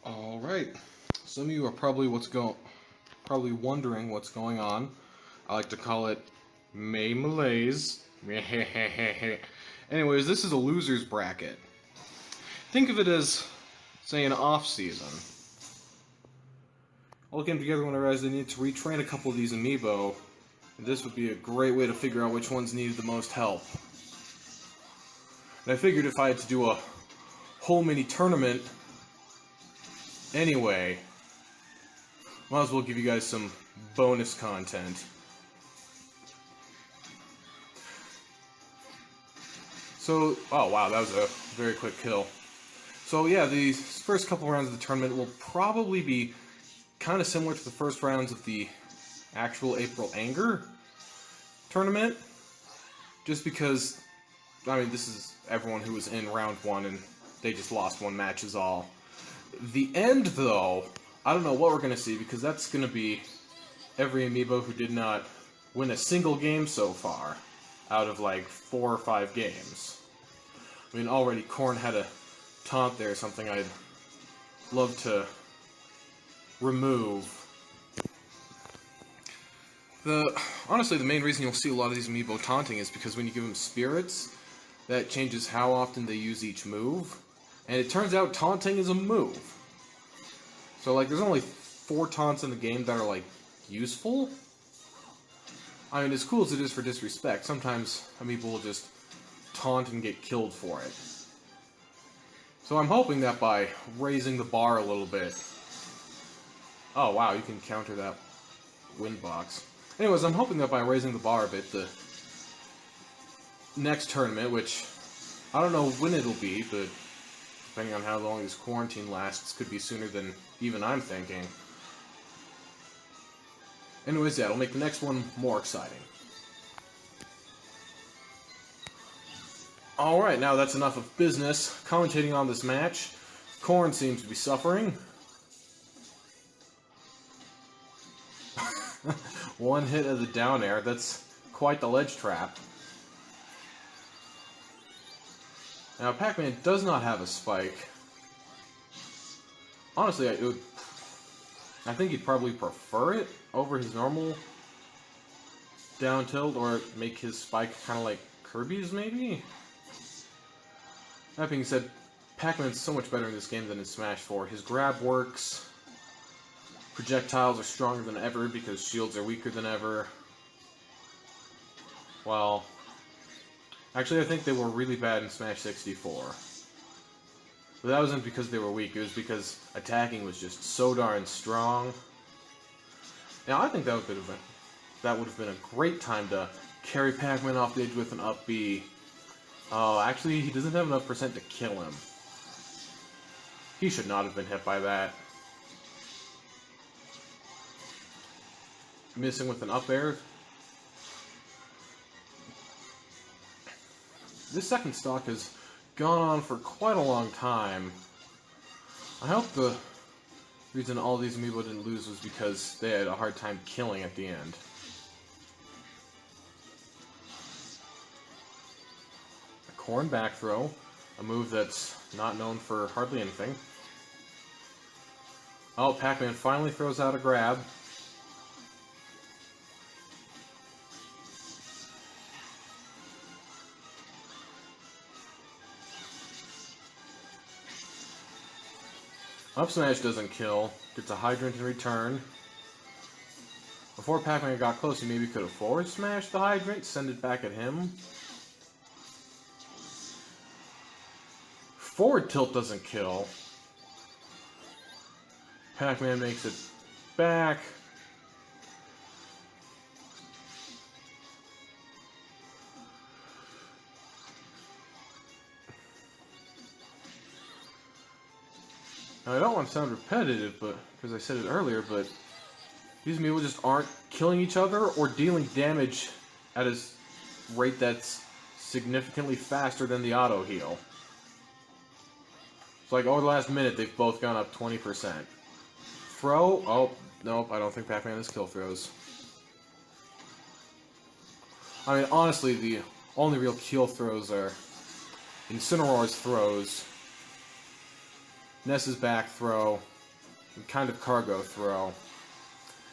All right. Some of you are probably wondering what's going on. I like to call it Malaise. Anyways, this is a loser's bracket. Think of it as, say, an off season. All came together when I realized they needed to retrain a couple of these amiibo, and this would be a great way to figure out which ones needed the most help. And I figured if I had to do a whole mini tournament anyway, might as well give you guys some bonus content. So, oh wow, that was a very quick kill. So yeah, these first couple rounds of the tournament will probably be kind of similar to the first rounds of the actual April Anger tournament. Just because, I mean, this is everyone who was in round one and they just lost one match is all. The end, though, I don't know what we're going to see, because that's going to be every amiibo who did not win a single game so far, out of like 4 or 5 games. I mean, already Korn had a taunt there, something I'd love to remove. Honestly, the main reason you'll see a lot of these amiibo taunting is because when you give them spirits, that changes how often they use each move. And it turns out taunting is a move. So, like, there's only 4 taunts in the game that are, like, useful. I mean, as cool as it is for disrespect, sometimes amiibo will just taunt and get killed for it. So I'm hoping that by raising the bar a little bit... Oh, wow, you can counter that wind box. Anyways, I'm hoping that by raising the bar a bit, the next tournament, which I don't know when it'll be, but depending on how long this quarantine lasts, could be sooner than even I'm thinking. Anyways, yeah, it'll make the next one more exciting. Alright, now that's enough of business. Commentating on this match, Korn seems to be suffering. One hit of the down air, that's quite the ledge trap. Now, Pac-Man does not have a spike. Honestly, I think he'd probably prefer it over his normal down tilt, or make his spike kind of like Kirby's, maybe? That being said, Pac-Man's so much better in this game than in Smash 4. His grab works, projectiles are stronger than ever because shields are weaker than ever. Well... Actually, I think they were really bad in Smash 64. But that wasn't because they were weak, it was because attacking was just so darn strong. Now, I think that would have been a great time to carry Pac-Man off the edge with an up B. Oh, actually, he doesn't have enough percent to kill him. He should not have been hit by that. Missing with an up air. This second stock has gone on for quite a long time. I hope the reason all these amiibo didn't lose was because they had a hard time killing at the end. A Korn back throw, a move that's not known for hardly anything. Oh, Pac-Man finally throws out a grab. Up smash doesn't kill, gets a hydrant in return. Before Pac-Man got close, he maybe could have forward smashed the hydrant, send it back at him. Forward tilt doesn't kill. Pac-Man makes it back. Now, I don't want to sound repetitive, but because I said it earlier, but these amiibo just aren't killing each other or dealing damage at a rate that's significantly faster than the auto heal. It's like over the last minute, they've both gone up 20%. Throw? Oh, nope, I don't think Pac-Man has kill throws. I mean, honestly, the only real kill throws are Incineroar's throws, Ness's back throw, and kind of cargo throw.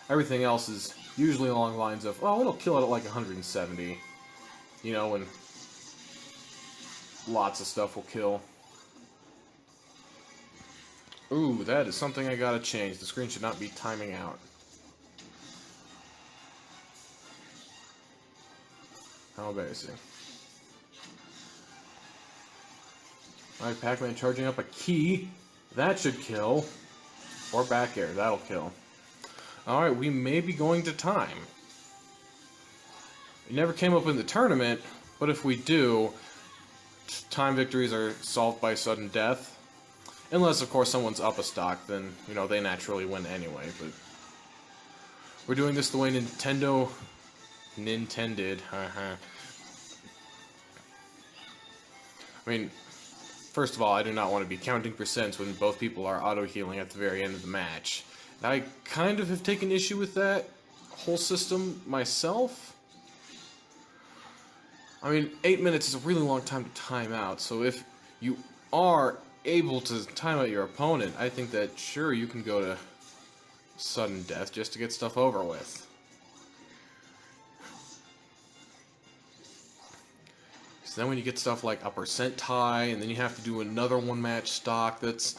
Everything else is usually along the lines of, oh, it'll kill it at like 170. You know, and lots of stuff will kill. Ooh, that is something I gotta change. The screen should not be timing out. How embarrassing. Alright, Pac-Man charging up a key. That should kill. Or back air, that'll kill. Alright, we may be going to time. It never came up in the tournament, but if we do, time victories are solved by sudden death. Unless, of course, someone's up a stock, then, you know, they naturally win anyway, but... We're doing this the way Nintendo intended. I mean, first of all, I do not want to be counting percents when both people are auto-healing at the very end of the match. I kind of have taken issue with that whole system myself. I mean, 8 minutes is a really long time to time out, so if you are able to time out your opponent, I think that, sure, you can go to sudden death just to get stuff over with. So then when you get stuff like a percent tie, and then you have to do another one-match stock, it's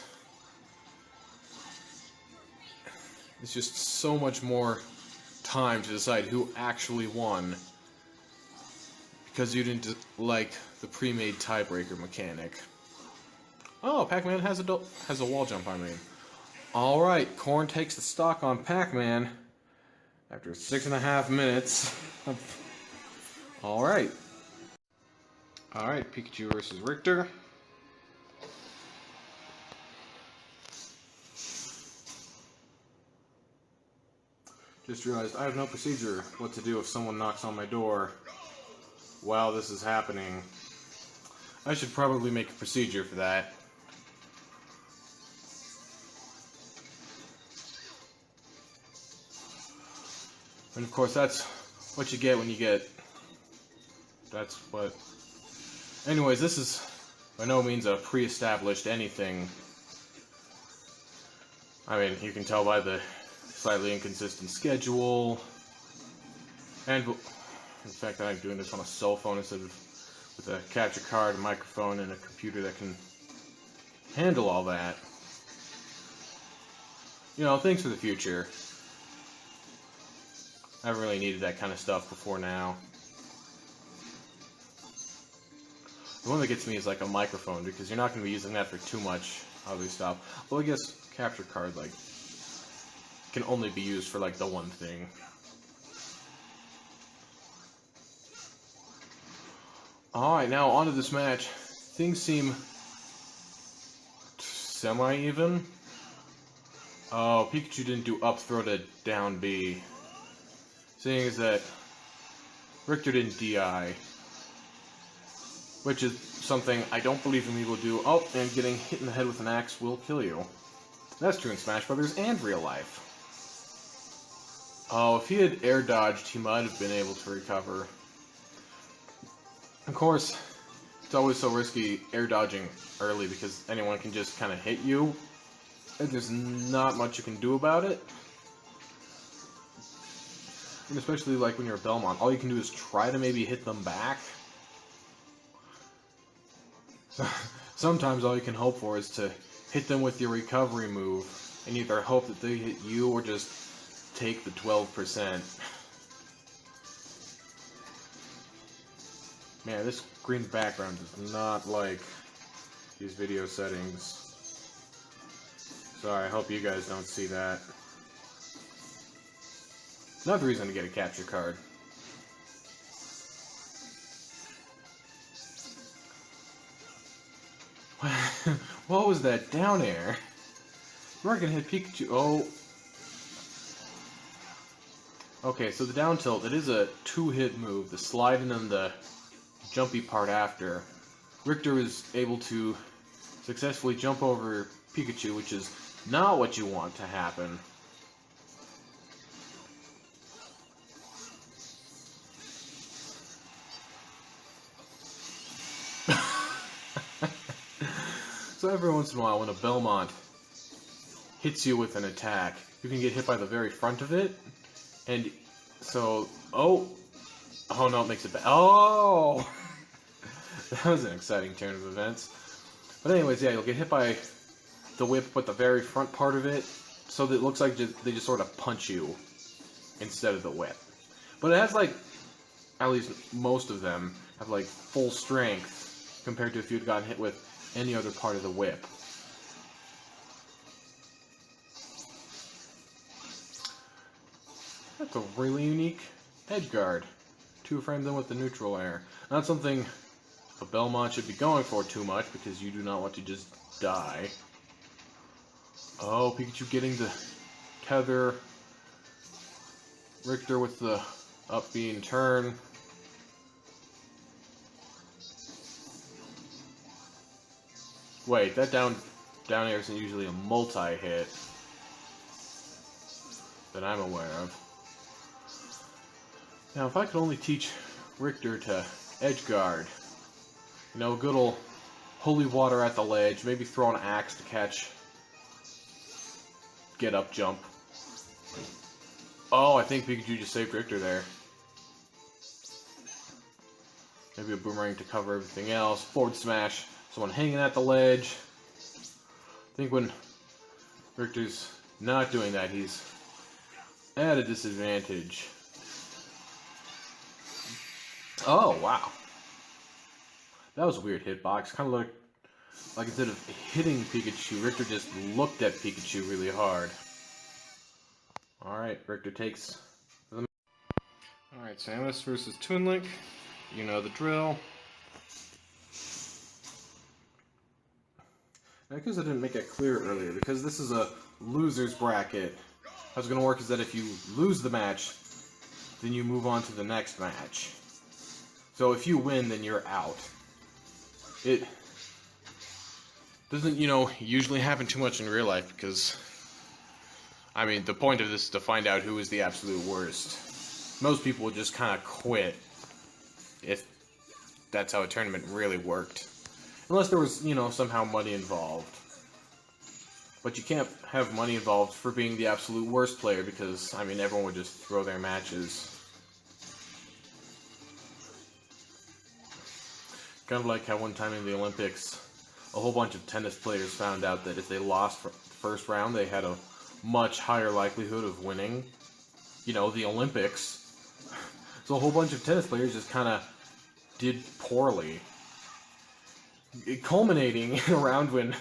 just so much more time to decide who actually won, because you didn't like the pre-made tiebreaker mechanic. Oh, Pac-Man has a wall jump, I mean. Alright, Corn takes the stock on Pac-Man after 6.5 minutes. Alright. Alright, Pikachu versus Richter. Just realized I have no procedure what to do if someone knocks on my door while this is happening. I should probably make a procedure for that. And of course, that's what you get when you get... That's what... Anyways, this is by no means a pre-established anything. I mean, you can tell by the slightly inconsistent schedule. And, in fact, I'm doing this on a cell phone instead of with a capture card, a microphone, and a computer that can handle all that. You know, things for the future. I haven't really needed that kind of stuff before now. The one that gets me is like a microphone, because you're not going to be using that for too much other stuff. Well, I guess capture card, like, can only be used for, like, the one thing. Alright, now on to this match. Things seem semi-even. Oh, Pikachu didn't do up throw to down B. Seeing as that Richter didn't DI. Which is something I don't believe in me will do. Oh, and getting hit in the head with an axe will kill you. That's true in Smash Brothers and real life. Oh, if he had air dodged, he might have been able to recover. Of course, it's always so risky air dodging early because anyone can just kind of hit you. And there's not much you can do about it. And especially like when you're a Belmont, all you can do is try to maybe hit them back. Sometimes all you can hope for is to hit them with your recovery move, and either hope that they hit you or just take the 12%. Man, this green background does not like these video settings. Sorry, I hope you guys don't see that. Another reason to get a capture card. What was that down air? You weren't gonna hit Pikachu. Oh. Okay, so the down tilt, it is a 2-hit move. The sliding and the jumpy part after. Richter is able to successfully jump over Pikachu, which is not what you want to happen. So every once in a while, when a Belmont hits you with an attack, you can get hit by the very front of it, and so, oh no, it makes it bad. Oh! That was an exciting turn of events. But anyways, yeah, you'll get hit by the whip with the very front part of it, so that it looks like they just sort of punch you instead of the whip. But it has, like, at least most of them have, like, full strength compared to if you'd gotten hit with any other part of the whip. That's a really unique head guard. 2 frames in with the neutral air. Not something a Belmont should be going for too much, because you do not want to just die. Oh, Pikachu getting the tether. Richter with the up B and turn. Wait, that down air isn't usually a multi-hit that I'm aware of. Now, if I could only teach Richter to edge guard, you know, good old holy water at the ledge, maybe throw an axe to catch get up jump. Oh, I think Pikachu just saved Richter there. Maybe a boomerang to cover everything else. Forward smash. Someone hanging at the ledge. I think when Richter's not doing that, he's at a disadvantage. Oh, wow. That was a weird hitbox. Kind of looked like instead of hitting Pikachu, Richter just looked at Pikachu really hard. Alright, Richter takes the... Alright, Samus versus Toon Link. You know the drill. Now, because I didn't make it clear earlier, because this is a loser's bracket, how it's going to work is that if you lose the match, then you move on to the next match. So if you win, then you're out. It doesn't, you know, usually happen too much in real life, because, I mean, the point of this is to find out who is the absolute worst. Most people would just kind of quit if that's how a tournament really worked. Unless there was, you know, somehow money involved. But you can't have money involved for being the absolute worst player, because, I mean, everyone would just throw their matches. Kind of like how one time in the Olympics, a whole bunch of tennis players found out that if they lost the first round, they had a much higher likelihood of winning, you know, the Olympics. So a whole bunch of tennis players just kind of did poorly. Culminating in a round when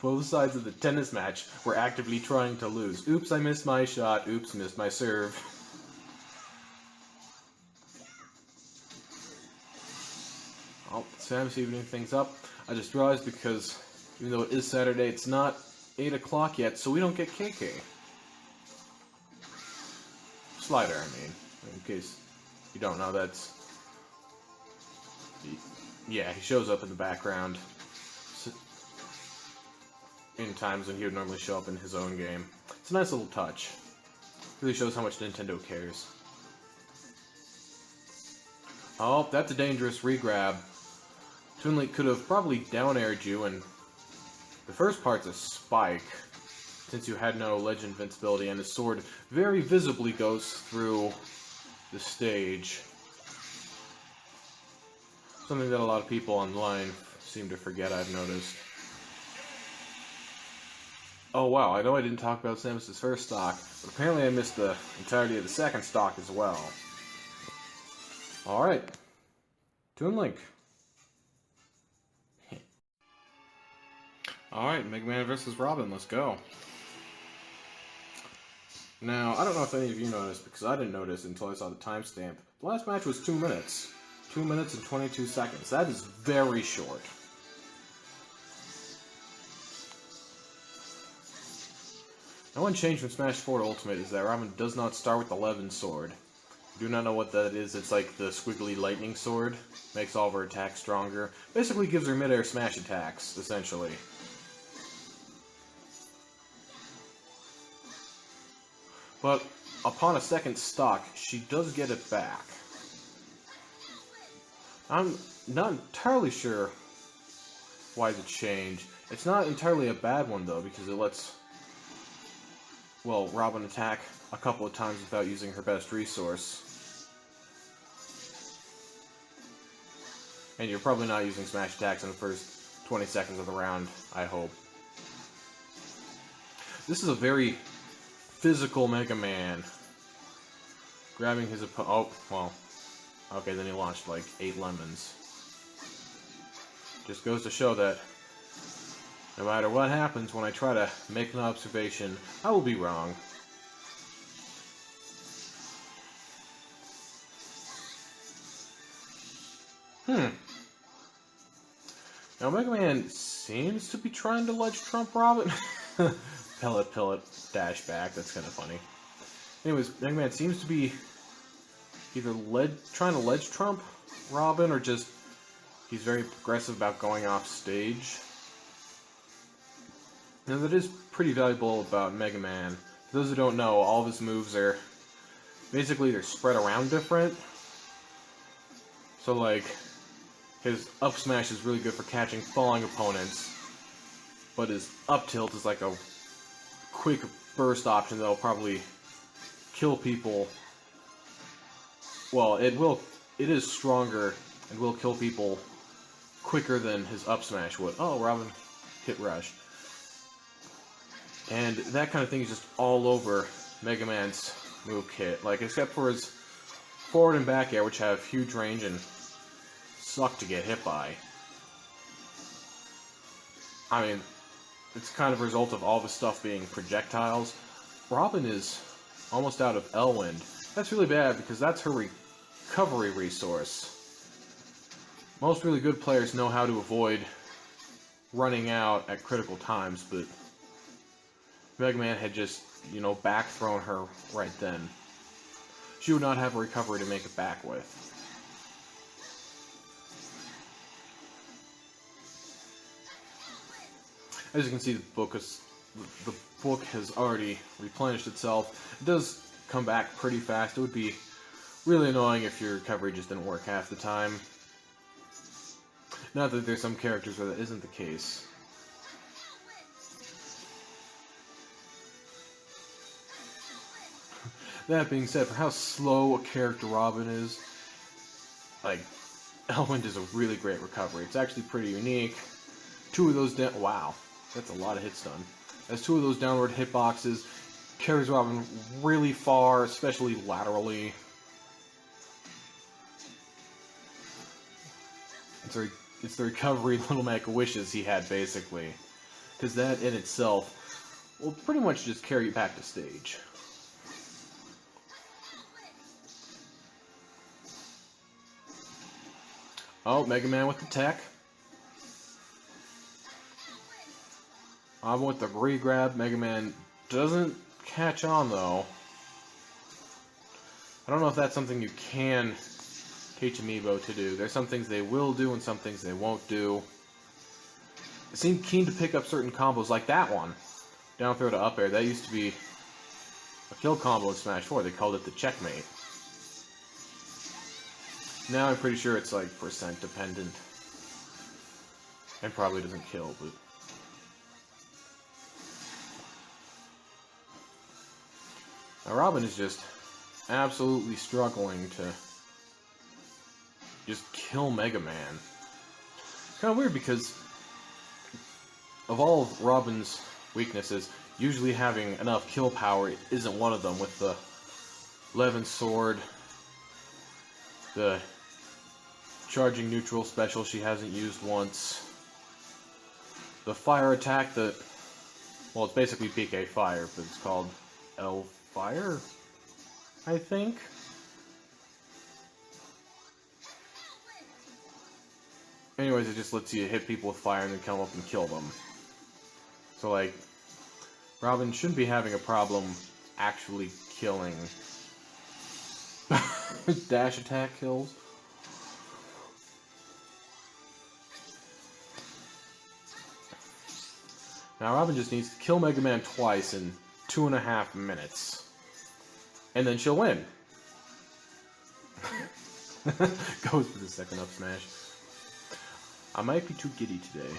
both sides of the tennis match were actively trying to lose. Oops, I missed my shot. Oops, missed my serve. Oh, Sam's evening things up. I just realized because even though it is Saturday, it's not 8 o'clock yet, so we don't get KK. Slider, I mean. In case you don't know, that's... Yeah, he shows up in the background in times when he would normally show up in his own game. It's a nice little touch. Really shows how much Nintendo cares. Oh, that's a dangerous regrab. Toon Link could have probably down-aired you, and the first part's a spike, since you had no ledge invincibility, and the sword very visibly goes through the stage. Something that a lot of people online seem to forget, I've noticed. Oh wow, I know I didn't talk about Samus's first stock, but apparently I missed the entirety of the second stock as well. Alright. Toon Link. Alright, Mega Man vs. Robin, let's go. Now, I don't know if any of you noticed, because I didn't notice until I saw the timestamp. The last match was 2 minutes. 2 minutes and 22 seconds. That is very short. Now, one change from Smash 4 to Ultimate is that Robin does not start with the Levin sword. If you do not know what that is, it's like the squiggly lightning sword. Makes all of her attacks stronger. Basically gives her mid-air smash attacks, essentially. But upon a second stock, she does get it back. I'm not entirely sure why the change. It's not entirely a bad one, though, because it lets, well, Robin attack a couple of times without using her best resource. And you're probably not using smash attacks in the first 20 seconds of the round, I hope. This is a very physical Mega Man. Grabbing his opponent. Oh, well. Okay, then he launched like 8 lemons. Just goes to show that no matter what happens when I try to make an observation, I will be wrong. Now Mega Man seems to be trying to ledge trump Robin. Pellet, dash back. That's kind of funny. Anyways, Mega Man seems to be either trying to ledge trump Robin, or just he's very progressive about going off stage. Now that is pretty valuable about Mega Man. For those who don't know, all of his moves are basically they're spread around different. So like his up smash is really good for catching falling opponents, but his up tilt is like a quick burst option that'll probably kill people. Well, it is stronger and will kill people quicker than his up smash would. Oh, Robin hit rush. And that kind of thing is just all over Mega Man's move kit. Like, except for his forward and back air, which have huge range and suck to get hit by. I mean, it's kind of a result of all the stuff being projectiles. Robin is almost out of L-Wind. That's really bad because that's her recovery resource. Most really good players know how to avoid running out at critical times, but Mega Man had just, you know, back thrown her right then. She would not have a recovery to make it back with. As you can see, the book has already replenished itself. It does come back pretty fast. It would be really annoying if your recovery just didn't work half the time. Not that there's some characters where that isn't the case. That being said, for how slow a character Robin is, like, L-Wind is a really great recovery. It's actually pretty unique. 2 of those wow, that's a lot of hits done. As 2 of those downward hitboxes carries Robin really far, especially laterally. It's the recovery Little Mac wishes he had, basically. Because that in itself will pretty much just carry you back to stage. Oh, Mega Man with the tech. I'm with the re-grab. Mega Man doesn't catch on, though. I don't know if that's something you can teach Amiibo to do. There's some things they will do and some things they won't do. They seem keen to pick up certain combos, like that one. Down throw to up air. That used to be a kill combo in Smash 4. They called it the checkmate. Now I'm pretty sure it's like percent dependent. And probably doesn't kill, but... Now Robin is just absolutely struggling to just kill Mega Man. It's kind of weird because of all of Robin's weaknesses, usually having enough kill power isn't one of them, with the Levin Sword, the charging neutral special she hasn't used once, the fire attack that, well, it's basically PK Fire, but it's called L Fire, I think. Anyways, it just lets you hit people with fire and then come up and kill them. So, like, Robin shouldn't be having a problem actually killing. Dash attack kills. Now Robin just needs to kill Mega Man twice in 2.5 minutes. And then she'll win. Goes for the second up smash. I might be too giddy today.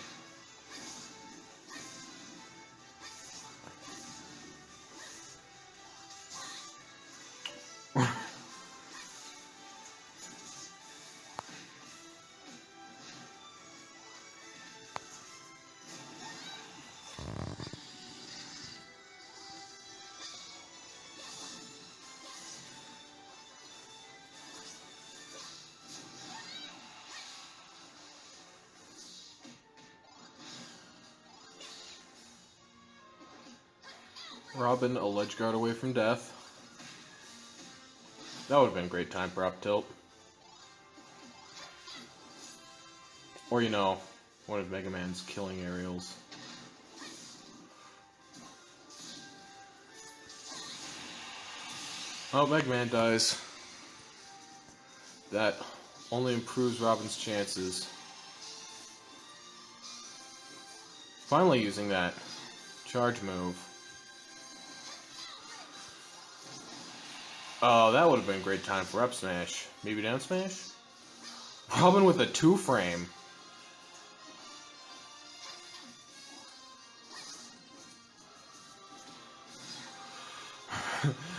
Robin, a ledge guard away from death. That would have been a great time for up tilt. Or, you know, one of Mega Man's killing aerials. Oh, Mega Man dies. That only improves Robin's chances. Finally using that charge move. Oh, that would have been a great time for up smash. Maybe down smash? Robin with a 2-frame.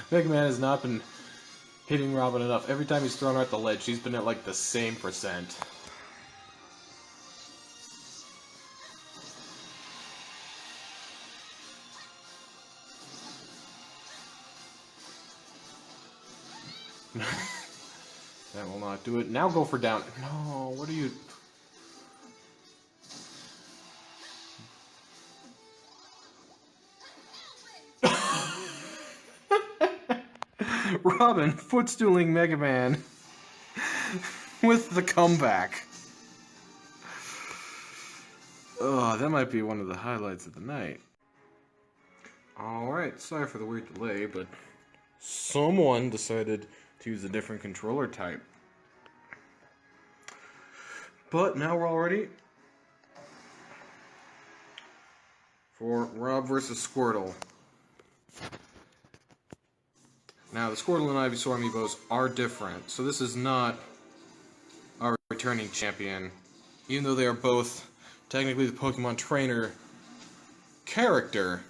Mega Man has not been hitting Robin enough. Every time he's thrown her at the ledge, she's been at like the same percent. That will not do it. Now go for down. No, what are you... Robin footstooling Mega Man with the comeback. Oh, that might be one of the highlights of the night. Alright, sorry for the weird delay, but someone decided to use a different controller type. But now we're all ready for Rob versus Squirtle. Now, the Squirtle and Ivysaur amiibos are different, so this is not our returning champion, even though they are both technically the Pokemon Trainer character.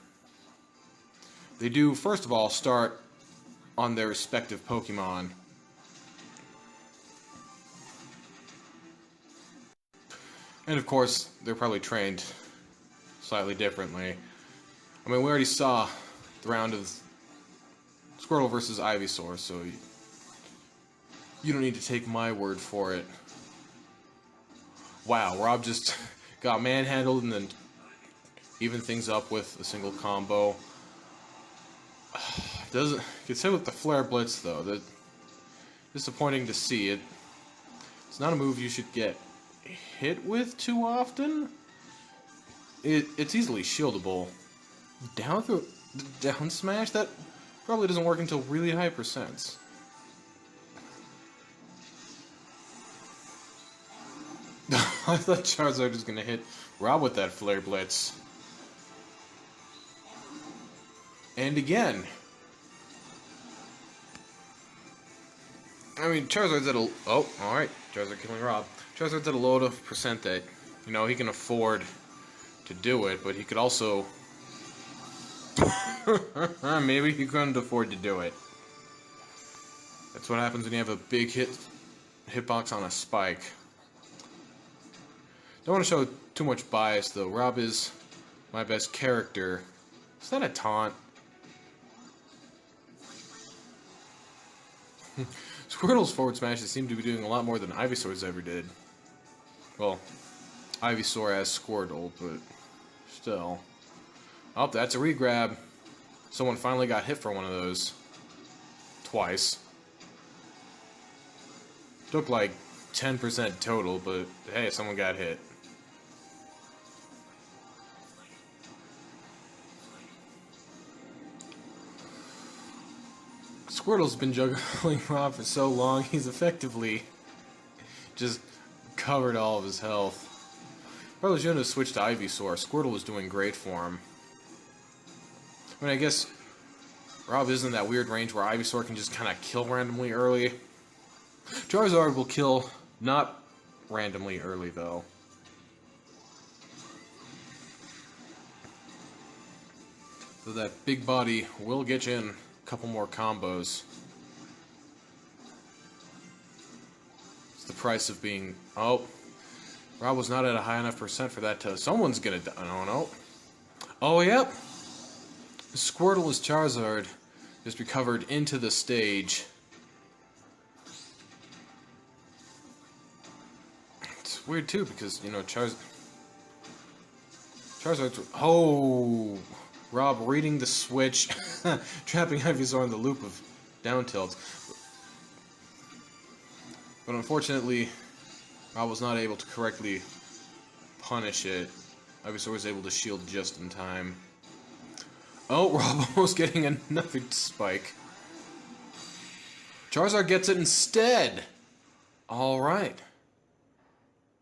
They do, first of all, start on their respective Pokemon. And of course, they're probably trained slightly differently. I mean, we already saw the round of Squirtle versus Ivysaur, so you don't need to take my word for it. Wow, Rob just got manhandled and then evened things up with a single combo. Doesn't gets hit with the Flare Blitz though. That's disappointing to see. It's not a move you should get hit with too often. It's easily shieldable. Down smash? That probably doesn't work until really high percents. I thought Charizard was gonna hit Rob with that Flare Blitz. And again. I mean, Charizard's at a... Oh, alright. Charizard killing Rob. Charizard's at a low enough percent that, you know, he can afford to do it, but he could also... Maybe he couldn't afford to do it. That's what happens when you have a big hitbox on a spike. Don't want to show too much bias, though. Rob is my best character. Is that a taunt? Squirtle's forward smashes seem to be doing a lot more than Ivysaur's ever did. Well, Ivysaur as Squirtle, but still. Oh, that's a regrab. Someone finally got hit for one of those. Twice. Took like 10% total, but hey, someone got hit. Squirtle's been juggling Rob for so long, he's effectively just covered all of his health. Probably shouldn't have switched to Ivysaur. Squirtle was doing great for him. I mean, I guess Rob isn't in that weird range where Ivysaur can just kind of kill randomly early. Charizard will kill not randomly early, though. So that big body will get you in a couple more combos. It's the price of being... Oh, Rob was not at a high enough percent for that to... Someone's gonna... Oh, no. Oh, yep. Squirtle as Charizard just recovered into the stage. It's weird too because, you know, Charizard's... Oh! Rob reading the switch, trapping Ivysaur in the loop of down tilts. But unfortunately, Rob was not able to correctly punish it. Ivysaur was able to shield just in time. Oh, Rob almost getting another spike. Charizard gets it instead. Alright.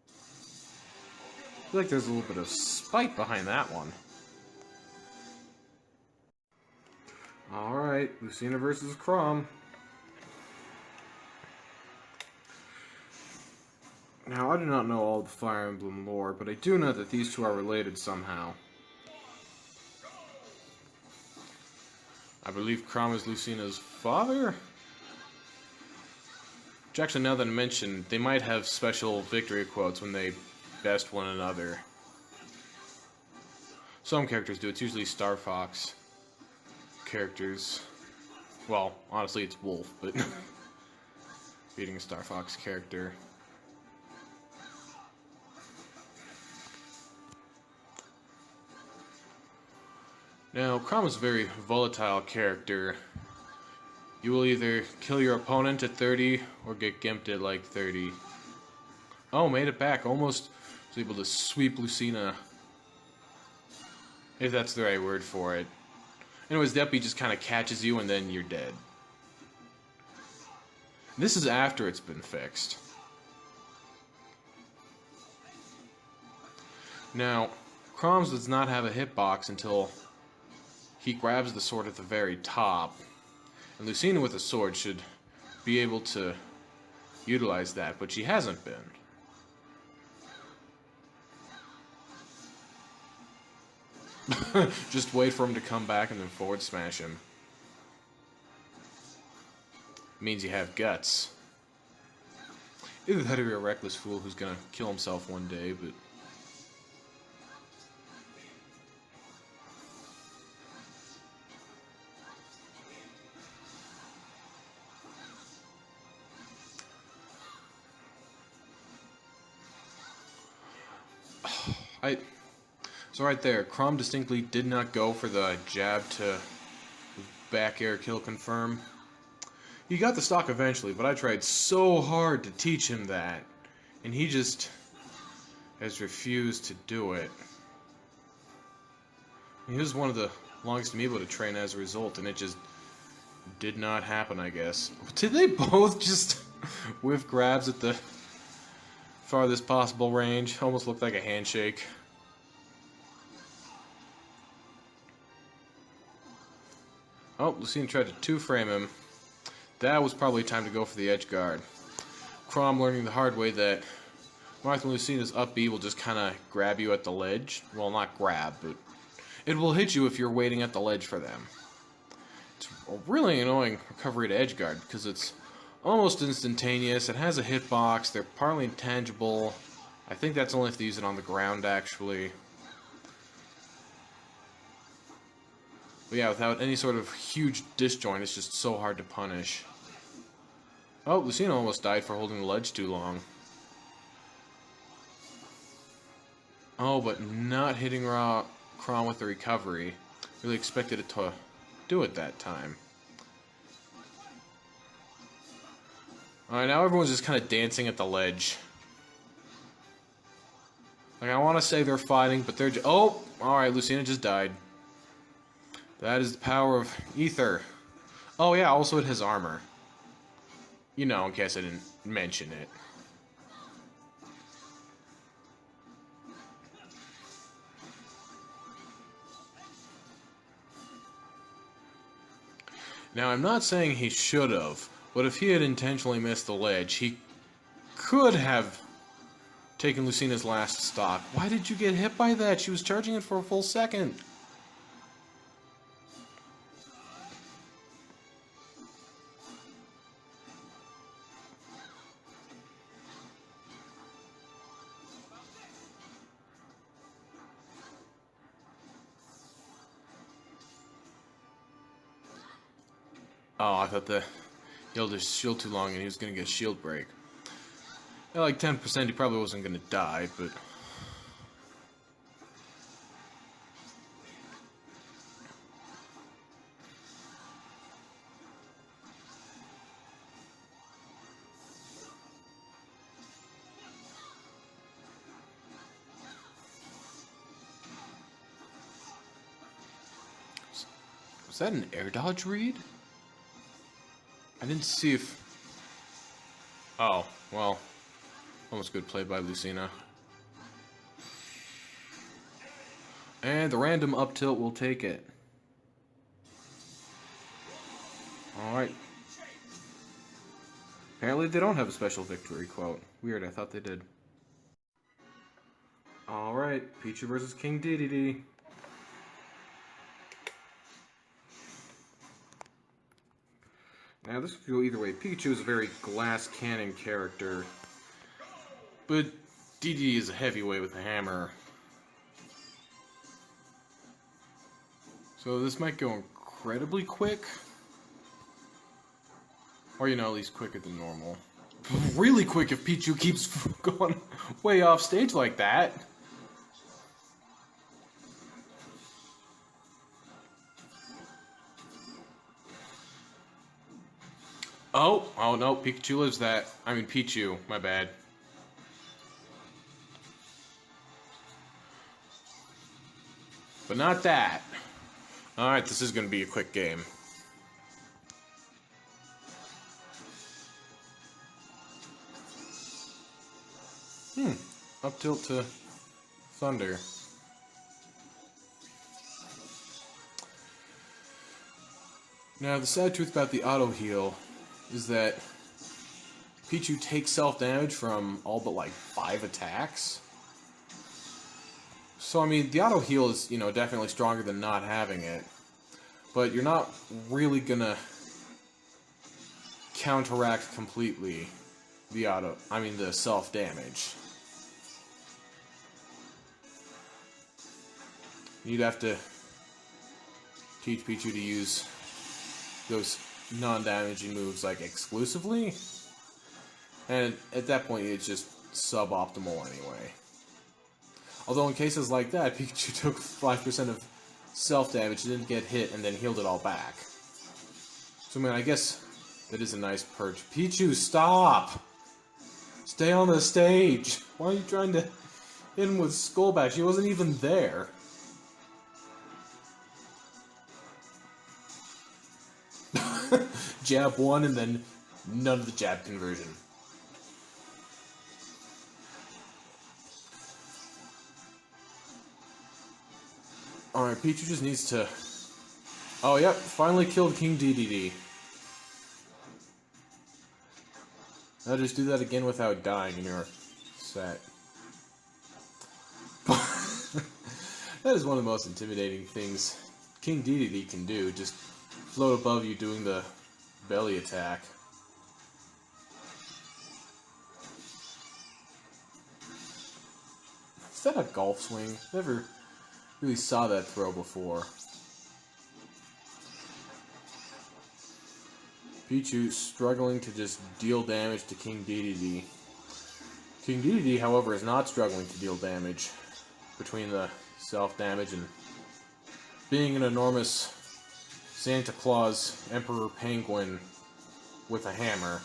I feel like there's a little bit of spite behind that one. Alright, Lucina versus Chrom. Now, I do not know all the Fire Emblem lore, but I do know that these two are related somehow. I believe Chrom is Lucina's father? Which actually, now that I mention, they might have special victory quotes when they best one another. Some characters do. It's usually Star Fox characters. Well, honestly, it's Wolf, but beating a Star Fox character. Now, Chrom is a very volatile character. You will either kill your opponent at 30 or get gimped at like 30. Oh, made it back. Almost was able to sweep Lucina. If that's the right word for it. Anyways, the uppy just kind of catches you and then you're dead. This is after it's been fixed. Now, Chrom does not have a hitbox until he grabs the sword at the very top. And Lucina with a sword should be able to utilize that, but she hasn't been. Just wait for him to come back and then forward smash him. Means you have guts. Either that or you're a reckless fool who's gonna kill himself one day, but... So right there, Chrom distinctly did not go for the jab to back air kill confirm. He got the stock eventually, but I tried so hard to teach him that, and he just has refused to do it. He was one of the longest amiibo to train as a result, and it just did not happen, I guess. Did they both just whiff grabs at the farthest possible range? Almost looked like a handshake. Oh, Lucina tried to two-frame him. That was probably time to go for the edge guard. Chrom learning the hard way that Martha Lucina's up B will just kind of grab you at the ledge. Well, not grab, but it will hit you if you're waiting at the ledge for them. It's a really annoying recovery to edge guard because it's almost instantaneous. It has a hitbox. They're partly intangible. I think that's only if they use it on the ground, actually. But yeah, without any sort of huge disjoint, it's just so hard to punish. Oh, Lucina almost died for holding the ledge too long. Oh, but not hitting Chrom with the recovery. Really expected it to do it that time. Alright, now everyone's just kind of dancing at the ledge. Like, I want to say they're fighting, but they're just... Oh! Alright, Lucina just died. That is the power of Ether. Oh yeah, also it has armor. You know, in case I didn't mention it. Now, I'm not saying he should have, but if he had intentionally missed the ledge, he could have taken Lucina's last stock. Why did you get hit by that? She was charging it for a full second. Oh, I thought he held his shield too long and he was going to get a shield break. At like 10%, he probably wasn't going to die, but... Was that an air dodge read? I didn't see if... Oh, well. Almost good play by Lucina. And the random up tilt will take it. Alright. Apparently they don't have a special victory quote. Weird, I thought they did. Alright, Peachy versus King Dedede. Now this could go either way. Pikachu is a very glass cannon character, but Dedede is a heavyweight with a hammer. So this might go incredibly quick. Or, you know, at least quicker than normal. Really quick if Pichu keeps going way off stage like that. Oh no, Pikachu lives that. I mean Pichu, my bad. But not that. Alright, this is going to be a quick game. Up tilt to Thunder. Now, the sad truth about the auto heal is that Pichu takes self-damage from all but like 5 attacks. So, I mean, the auto heal is, you know, definitely stronger than not having it. But you're not really gonna counteract completely the self-damage. You'd have to teach Pichu to use those non-damaging moves like exclusively, and at that point it's just suboptimal anyway. Although in cases like that, Pikachu took 5% of self-damage, didn't get hit, and then healed it all back. So I mean, I guess that is a nice perch. Pichu, stop! Stay on the stage! Why are you trying to hit him with Skullback? She wasn't even there. Jab 1 and then none of the jab conversion. Alright, Pichu just needs to... Oh, yep, finally killed King Dedede. Now just do that again without dying and you're set. That is one of the most intimidating things King Dedede can do, just float above you doing the belly attack. Is that a golf swing? Never really saw that throw before. Pichu struggling to just deal damage to King Dedede. King Dedede, however, is not struggling to deal damage between the self-damage and being an enormous Santa Claus Emperor Penguin with a hammer.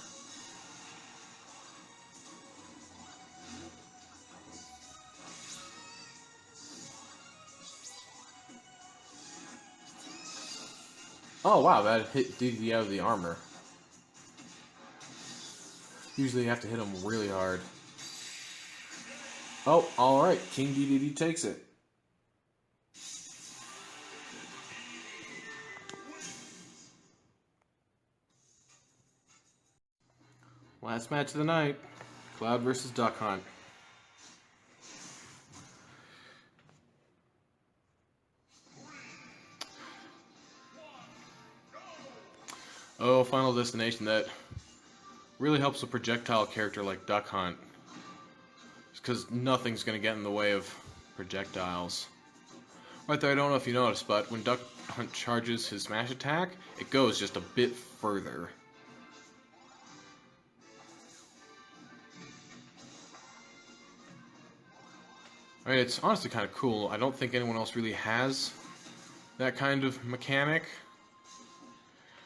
Oh wow, that hit Dedede out of the armor. Usually you have to hit him really hard. Oh, alright, King Dedede takes it. Last match of the night, Cloud versus Duck Hunt. Oh, Final Destination, that really helps a projectile character like Duck Hunt. Because nothing's going to get in the way of projectiles. Right there, I don't know if you noticed, but when Duck Hunt charges his smash attack, it goes just a bit further. I mean, it's honestly kind of cool. I don't think anyone else really has that kind of mechanic.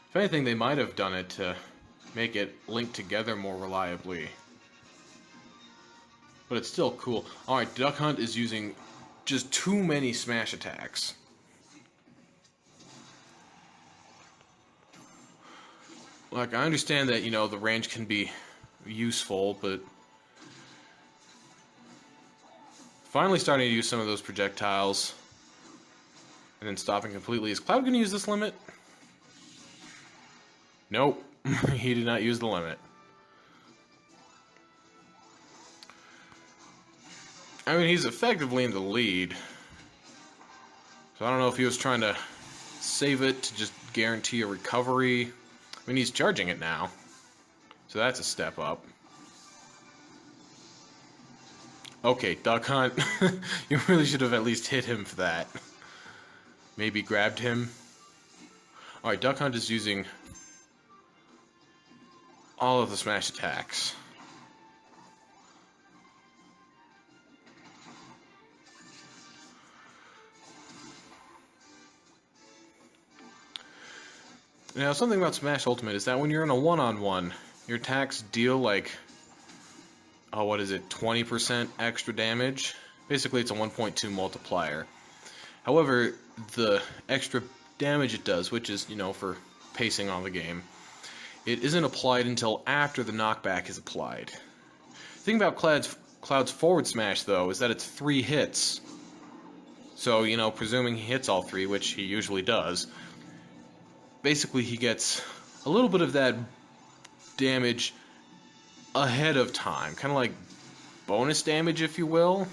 If anything, they might have done it to make it link together more reliably. But it's still cool. Alright, Duck Hunt is using just too many smash attacks. Like, I understand that, you know, the range can be useful, but finally starting to use some of those projectiles and then stopping completely. Is Cloud going to use this limit? Nope. He did not use the limit. I mean, he's effectively in the lead. So I don't know if he was trying to save it to just guarantee a recovery. I mean, he's charging it now. So that's a step up. Okay, Duck Hunt. You really should have at least hit him for that. Maybe grabbed him. Alright, Duck Hunt is using all of the smash attacks. Now, something about Smash Ultimate is that when you're in a one-on-one, your attacks deal like, oh, what is it, 20% extra damage? Basically, it's a 1.2 multiplier. However, the extra damage it does, which is, you know, for pacing on the game, it isn't applied until after the knockback is applied. The thing about Cloud's forward smash, though, is that it's 3 hits. So, you know, presuming he hits all 3, which he usually does, basically he gets a little bit of that damage ahead of time. Kind of like bonus damage, if you will.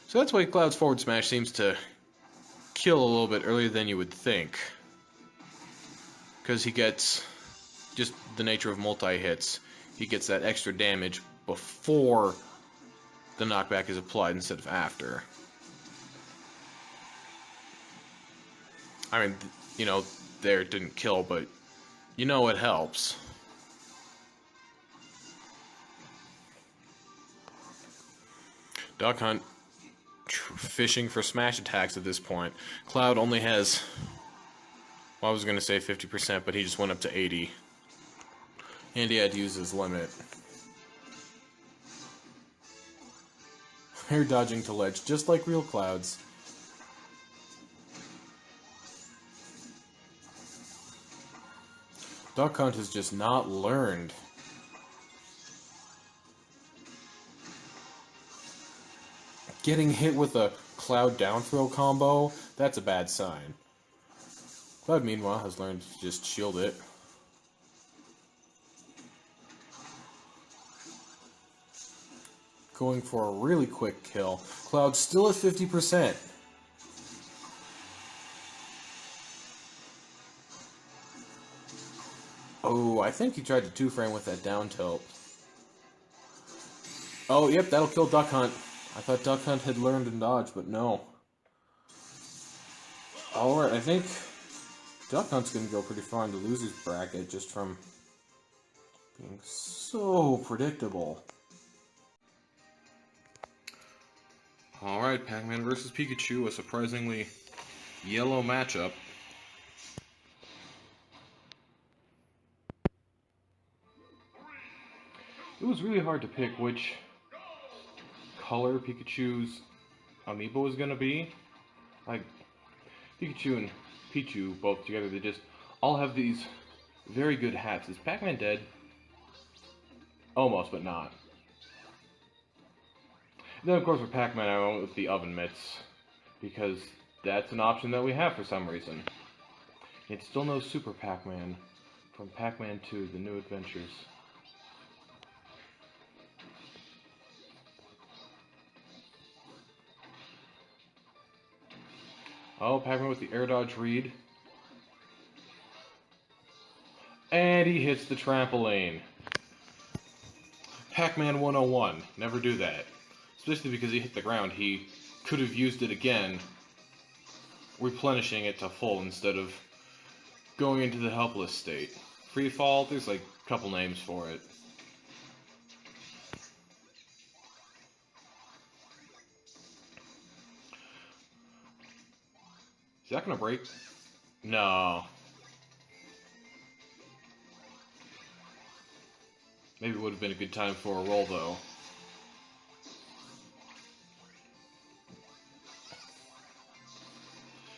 So that's why Cloud's forward smash seems to kill a little bit earlier than you would think. Because he gets, just the nature of multi-hits, he gets that extra damage before the knockback is applied instead of after. I mean, you know, there it didn't kill, but you know it helps. Duck Hunt fishing for smash attacks at this point. Cloud only has, well, I was going to say 50%, but he just went up to 80. And he had to use his limit. Air dodging to ledge, just like real Clouds. Duck Hunt has just not learned. Getting hit with a Cloud down throw combo, that's a bad sign. Cloud, meanwhile, has learned to just shield it. Going for a really quick kill. Cloud still at 50%. Oh, I think he tried to two-frame with that down tilt. Oh, yep, that'll kill Duck Hunt. I thought Duck Hunt had learned to dodge, but no. Alright, I think Duck Hunt's going to go pretty far in the loser's bracket just from being so predictable. Alright, Pac-Man versus Pikachu, a surprisingly yellow matchup. It was really hard to pick which color Pikachu's amiibo was going to be. Like, Pikachu and Pichu both together, they just all have these very good hats. Is Pac-Man dead? Almost, but not. And then, of course, for Pac-Man, I went with the oven mitts, because that's an option that we have for some reason. It's still no Super Pac-Man from Pac-Man 2, The New Adventures. Oh, Pac-Man with the air dodge read. And he hits the trampoline. Pac-Man 101. Never do that. Especially because he hit the ground. He could have used it again, replenishing it to full instead of going into the helpless state. Free fall, there's like a couple names for it. Is that gonna break? No. Maybe it would have been a good time for a roll, though.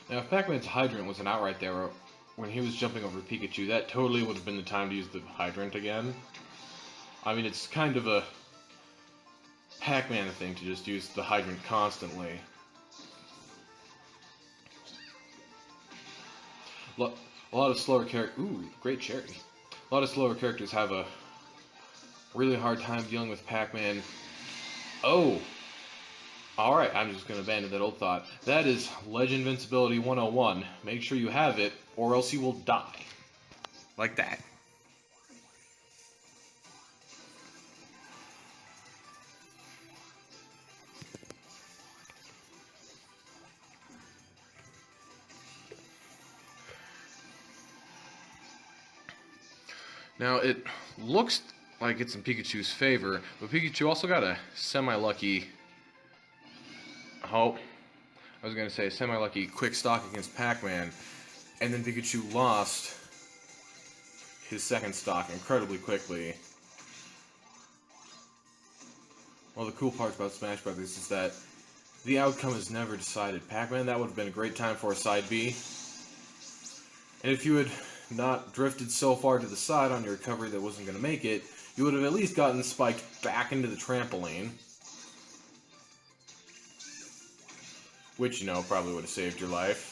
Now, if Pac-Man's Hydrant was an outright there, when he was jumping over Pikachu, that totally would have been the time to use the hydrant again. I mean, it's kind of a Pac-Man thing to just use the hydrant constantly. A lot of slower characters... Ooh, great cherry. A lot of slower characters have a really hard time dealing with Pac-Man. Oh! Alright, I'm just going to abandon that old thought. That is Ledge Invincibility 101. Make sure you have it, or else you will die. Like that. Now, it looks like it's in Pikachu's favor, but Pikachu also got a semi-lucky... Oh, I was going to say semi-lucky quick stock against Pac-Man, and then Pikachu lost his second stock incredibly quickly. One of the cool parts about Smash Brothers is that the outcome is never decided. Pac-Man, that would have been a great time for a side B. And if you had not drifted so far to the side on your recovery that wasn't going to make it, you would have at least gotten spiked back into the trampoline. Which, you know, probably would have saved your life.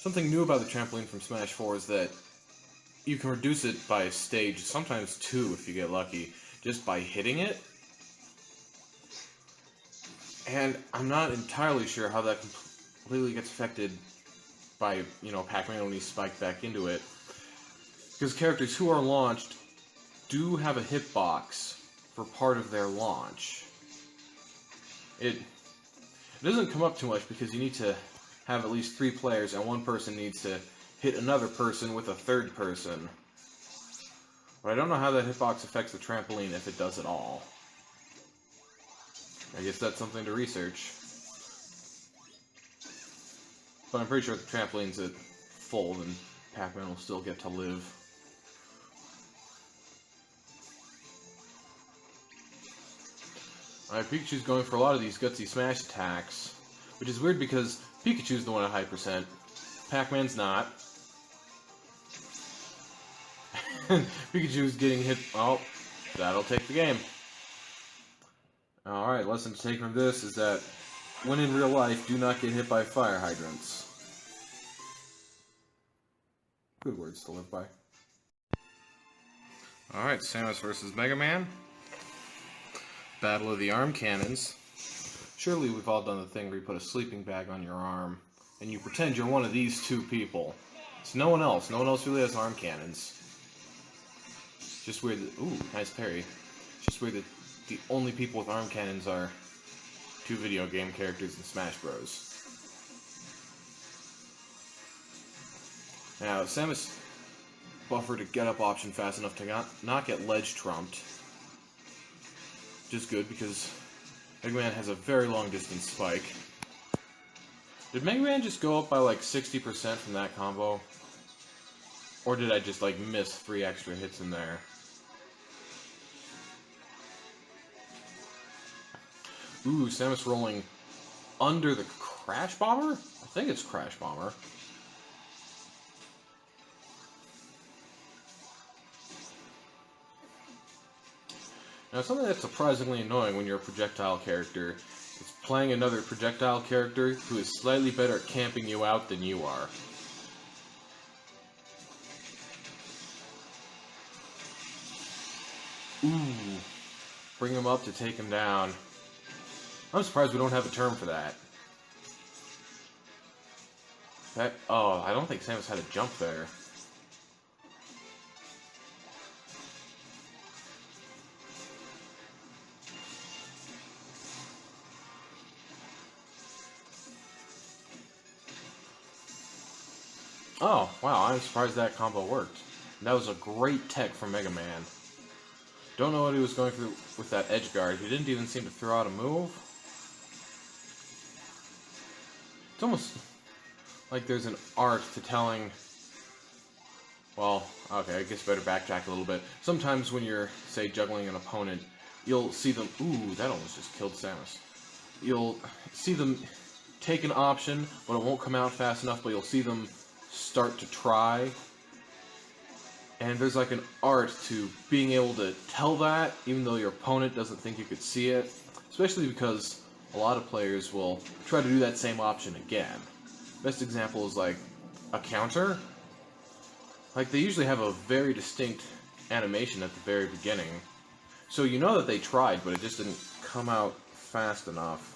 Something new about the trampoline from Smash 4 is that you can reduce it by a stage, sometimes 2 if you get lucky, just by hitting it. And I'm not entirely sure how that completely gets affected by, you know, Pac-Man when he's spiked back into it. Because characters who are launched do have a hitbox for part of their launch. It doesn't come up too much because you need to have at least 3 players and one person needs to hit another person with a third person. But I don't know how that hitbox affects the trampoline, if it does at all. I guess that's something to research. But I'm pretty sure if the trampoline's at full, then Pac-Man will still get to live. Alright, Pikachu's going for a lot of these gutsy smash attacks, which is weird because Pikachu's the one at high percent. Pac-Man's not. Pikachu's getting hit. Oh, that'll take the game. Alright, lesson to take from this is that when in real life, do not get hit by fire hydrants. Good words to live by. Alright, Samus versus Mega Man. Battle of the Arm Cannons. Surely we've all done the thing where you put a sleeping bag on your arm, and you pretend you're one of these 2 people. It's no one else. No one else really has arm cannons. Just weird that... Ooh, nice parry. It's just weird that the only people with arm cannons are 2 video game characters in Smash Bros. Now, Samus buffered a get-up option fast enough to not get ledge trumped. Which is good, because Mega Man has a very long-distance spike. Did Mega Man just go up by like 60% from that combo? Or did I just like miss 3 extra hits in there? Ooh, Samus rolling under the Crash Bomber? I think it's Crash Bomber. Now, something that's surprisingly annoying when you're a projectile character is playing another projectile character who is slightly better at camping you out than you are. Ooh. Bring him up to take him down. I'm surprised we don't have a term for that. Oh, I don't think Samus had a jump there. Oh, wow, I'm surprised that combo worked. That was a great tech from Mega Man. Don't know what he was going through with that edge guard. He didn't even seem to throw out a move. It's almost like there's an art to telling... Well, okay, I guess better backtrack a little bit. Sometimes when you're, say, juggling an opponent, you'll see them... Ooh, that almost just killed Samus. You'll see them take an option, but it won't come out fast enough, but you'll see them start to try. And there's like an art to being able to tell that, even though your opponent doesn't think you could see it. Especially because a lot of players will try to do that same option again. Best example is like a counter. Like, they usually have a very distinct animation at the very beginning. So you know that they tried, but it just didn't come out fast enough.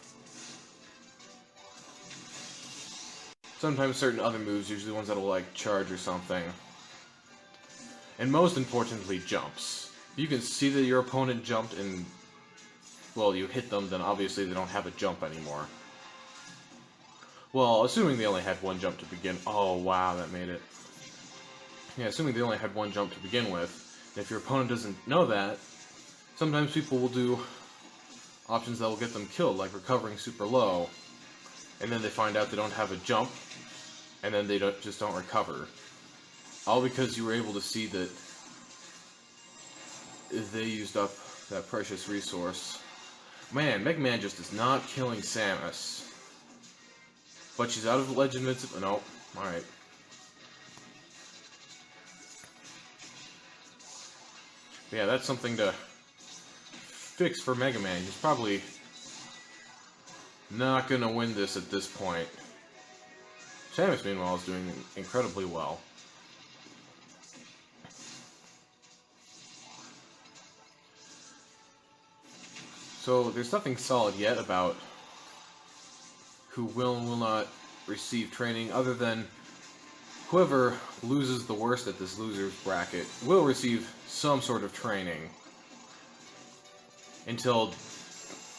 Sometimes certain other moves, usually ones that will like charge or something. And most importantly, jumps. If you can see that your opponent jumped and, well, you hit them, then obviously they don't have a jump anymore. Well, assuming they only had one jump to begin. Oh, wow, that made it. Yeah, assuming they only had one jump to begin with. And if your opponent doesn't know that, sometimes people will do options that will get them killed, like recovering super low. And then they find out they don't have a jump, and then they just don't recover. All because you were able to see that they used up that precious resource. Man, Mega Man just is not killing Samus. But she's out of Legend Invincible. No, alright. Yeah, that's something to fix for Mega Man. He's probably not gonna win this at this point. Samus, meanwhile, is doing incredibly well. So, there's nothing solid yet about who will and will not receive training, other than whoever loses the worst at this loser's bracket will receive some sort of training. Until,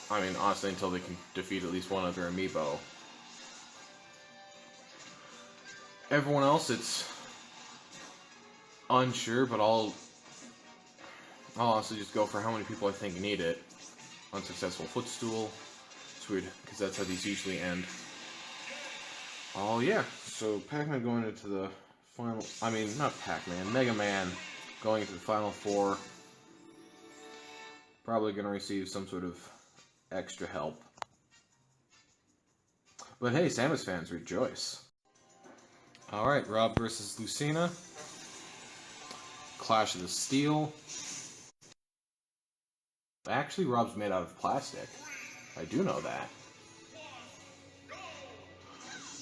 I mean, honestly, until they can defeat at least one other amiibo. Everyone else, it's unsure, but I'll honestly just go for how many people I think need it. Unsuccessful footstool. It's weird, because that's how these usually end. Oh yeah, so Pac-Man going into the final... I mean, not Pac-Man, Mega Man going into the final four. Probably going to receive some sort of extra help. But hey, Samus fans, rejoice. Alright, Rob versus Lucina. Clash of the Steel. Actually, Rob's made out of plastic. I do know that.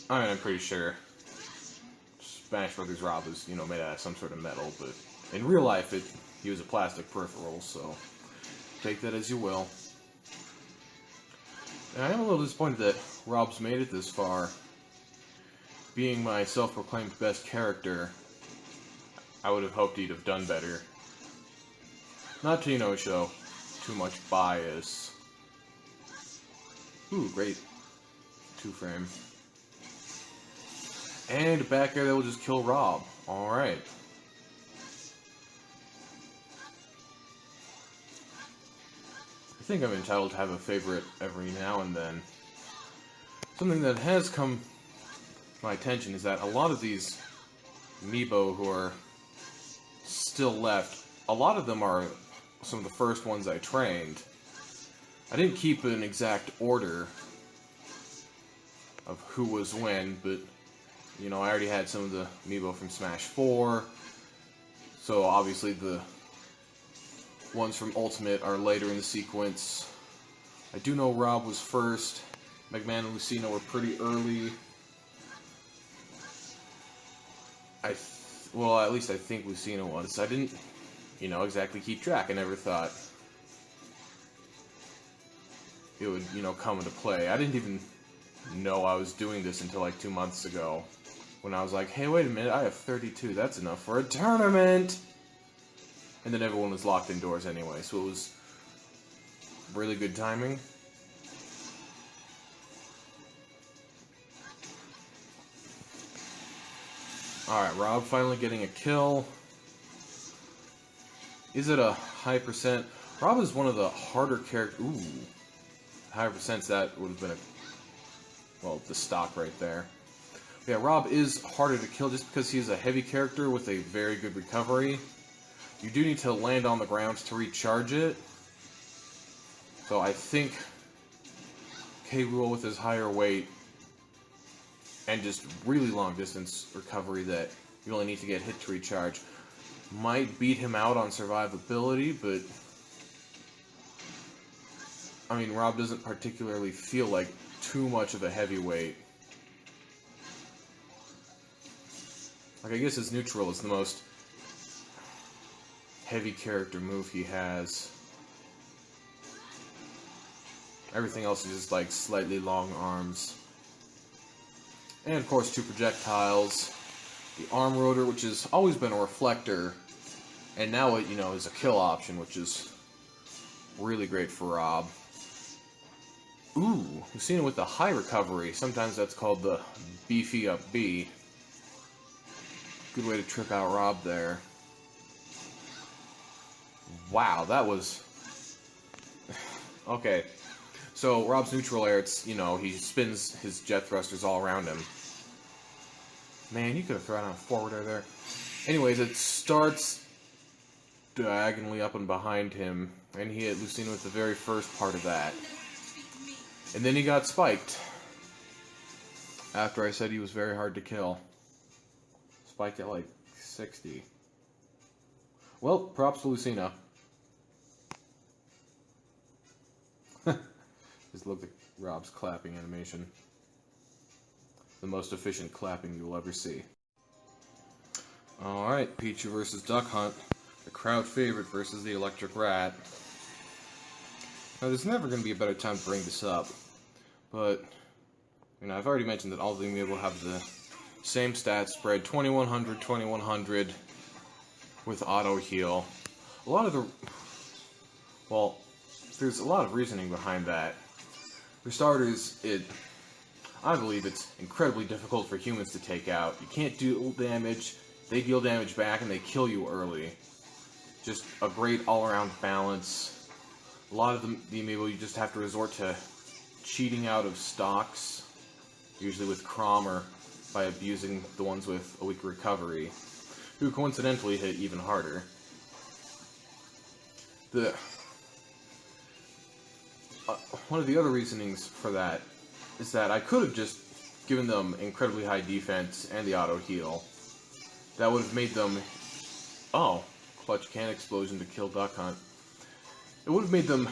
I mean, I'm pretty sure Smash Brothers Rob is, you know, made out of some sort of metal, but in real life, he was a plastic peripheral, so take that as you will. And I am a little disappointed that Rob's made it this far. Being my self-proclaimed best character, I would have hoped he'd have done better. Not to, you know, show too much bias. Ooh, great. 2-frame. And a back air that will just kill Rob. Alright. I think I'm entitled to have a favorite every now and then. Something that has come to my attention is that a lot of these amiibo who are still left, a lot of them are some of the first ones I trained. I didn't keep an exact order of who was when, but, you know, I already had some of the amiibo from Smash 4, so obviously the ones from Ultimate are later in the sequence. I do know Rob was first. Mega Man and Lucina were pretty early. Well, at least I think Lucina was. I didn't, you know, exactly keep track. I never thought it would, you know, come into play. I didn't even know I was doing this until like 2 months ago, when I was like, hey, wait a minute, I have 32, that's enough for a tournament! And then everyone was locked indoors anyway, so it was really good timing. Alright, Rob finally getting a kill. Is it a high percent? Rob is one of the harder characters. Ooh. Higher percents, that would have been well, the stock right there. Yeah, Rob is harder to kill just because he's a heavy character with a very good recovery. You do need to land on the ground to recharge it. So I think K. Rool with his higher weight and just really long distance recovery that you only need to get hit to recharge. Might beat him out on survivability, but I mean, Rob doesn't particularly feel like too much of a heavyweight. Like, I guess his neutral is the most heavy character move he has. Everything else is just like slightly long arms. And of course, 2 projectiles. The arm rotor, which has always been a reflector, and now it, is a kill option, which is really great for Rob. Ooh, we've seen it with the high recovery. Sometimes that's called the beefy up B. Good way to trip out Rob there. Wow, that was... Okay, so Rob's neutral air, it's, he spins his jet thrusters all around him. Man, you could have thrown out a forward air there. Anyways, it starts diagonally up and behind him, and he hit Lucina with the very first part of that. And then he got spiked. After I said he was very hard to kill. Spiked at like 60. Well, props to Lucina. Just look at Rob's clapping animation. The most efficient clapping you will ever see. Alright, Peachy versus Duck Hunt. The crowd favorite versus the Electric Rat. Now, there's never going to be a better time to bring this up. But, I've already mentioned that all of them will have the same stat spread. 2100, 2100 with auto heal. A lot of the... Well, there's a lot of reasoning behind that. For starters, I believe it's incredibly difficult for humans to take out. You can't deal damage, they deal damage back, and they kill you early. Just a great all-around balance. A lot of the amiibo you just have to resort to cheating out of stocks, usually with Crom or by abusing the ones with a weak recovery, who coincidentally hit even harder. One of the other reasonings for that is that I could have just given them incredibly high defense and the auto heal. That would have made them... Oh, clutch can explosion to kill Duck Hunt. It would have made them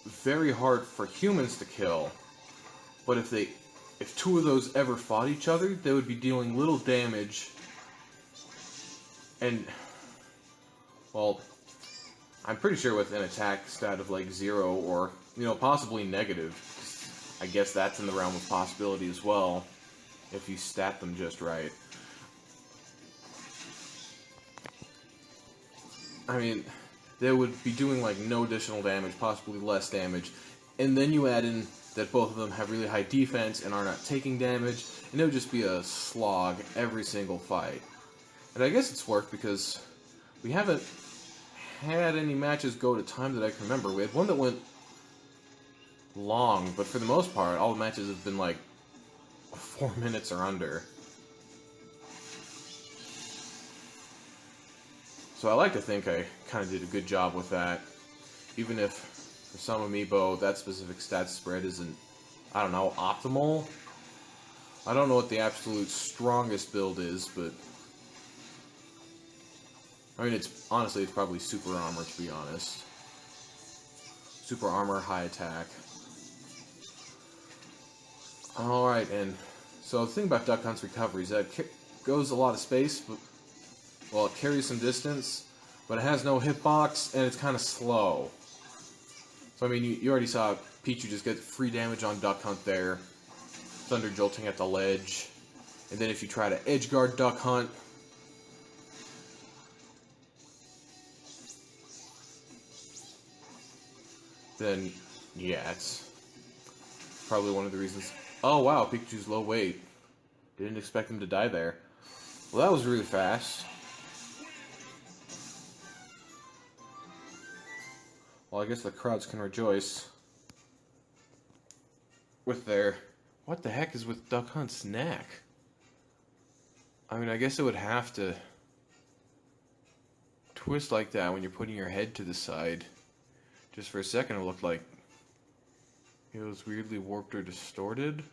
very hard for humans to kill, but if 2 of those ever fought each other, they would be dealing little damage, and, well, I'm pretty sure with an attack stat of like 0 or, possibly negative. I guess that's in the realm of possibility as well, if you stat them just right. I mean, they would be doing like no additional damage, possibly less damage, and then you add in that both of them have really high defense and are not taking damage, and it would just be a slog every single fight. And I guess it's worked because we haven't had any matches go to time that I can remember. We had one that went long, but for the most part, all the matches have been like 4 minutes or under. So I like to think I kind of did a good job with that, even if for some amiibo that specific stat spread isn't, I don't know, optimal. I don't know what the absolute strongest build is, but I mean, it's probably super armor, to be honest. Super armor, high attack. Alright, and so the thing about Duck Hunt's recovery is that it goes a lot of space, but, well, it carries some distance, but it has no hitbox, and it's kind of slow. So, I mean, you already saw Peachy just get free damage on Duck Hunt there, Thunder Jolting at the ledge, and then if you try to edgeguard Duck Hunt, then, yeah, it's probably one of the reasons. Oh, wow, Pikachu's low weight. Didn't expect him to die there. Well, that was really fast. Well, I guess the crowds can rejoice with their... What the heck is with Duck Hunt's neck? I mean, I guess it would have to twist like that when you're putting your head to the side. Just for a second, it looked like it was weirdly warped or distorted.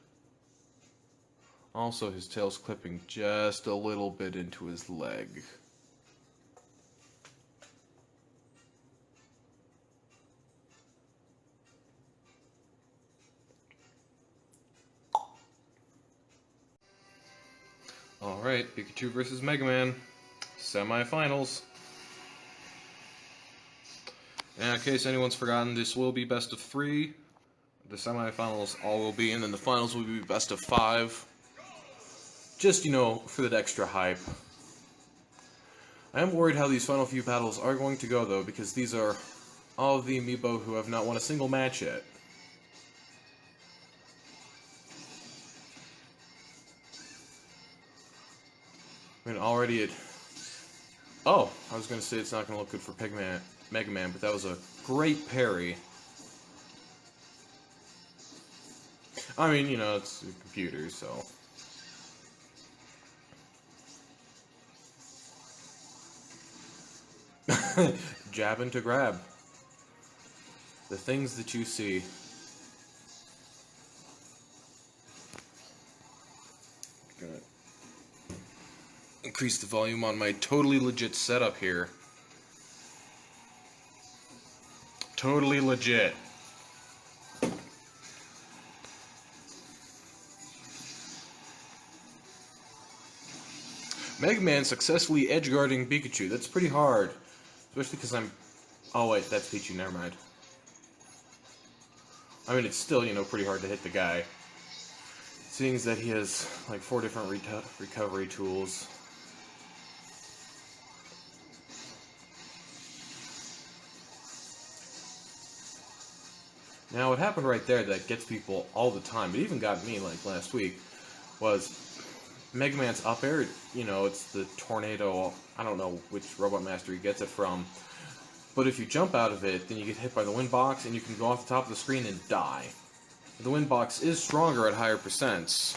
Also, his tail's clipping just a little bit into his leg. Alright, Pikachu versus Mega Man. Semifinals. And in case anyone's forgotten, this will be best of 3. The semifinals all will be, and then the finals will be best of 5. Just, for that extra hype. I am worried how these final few battles are going to go, though, because these are all of the amiibo who have not won a single match yet. I mean, already it... Oh, I was going to say it's not going to look good for Mega Man, but that was a great parry. I mean, it's a computer, so... Jab into grab. The things that you see. Gonna increase the volume on my totally legit setup here. Totally legit. Mega Man successfully edgeguarding Pikachu. That's pretty hard. Especially because I'm... Oh wait, that's Peachy, never mind. I mean, it's still, pretty hard to hit the guy. Seeing as that he has, like, 4 different recovery tools. Now, what happened right there that gets people all the time, it even got me, like, last week, was Mega Man's up air, it's the tornado, I don't know which Robot Master he gets it from, but if you jump out of it, then you get hit by the wind box, and you can go off the top of the screen and die. The wind box is stronger at higher percents,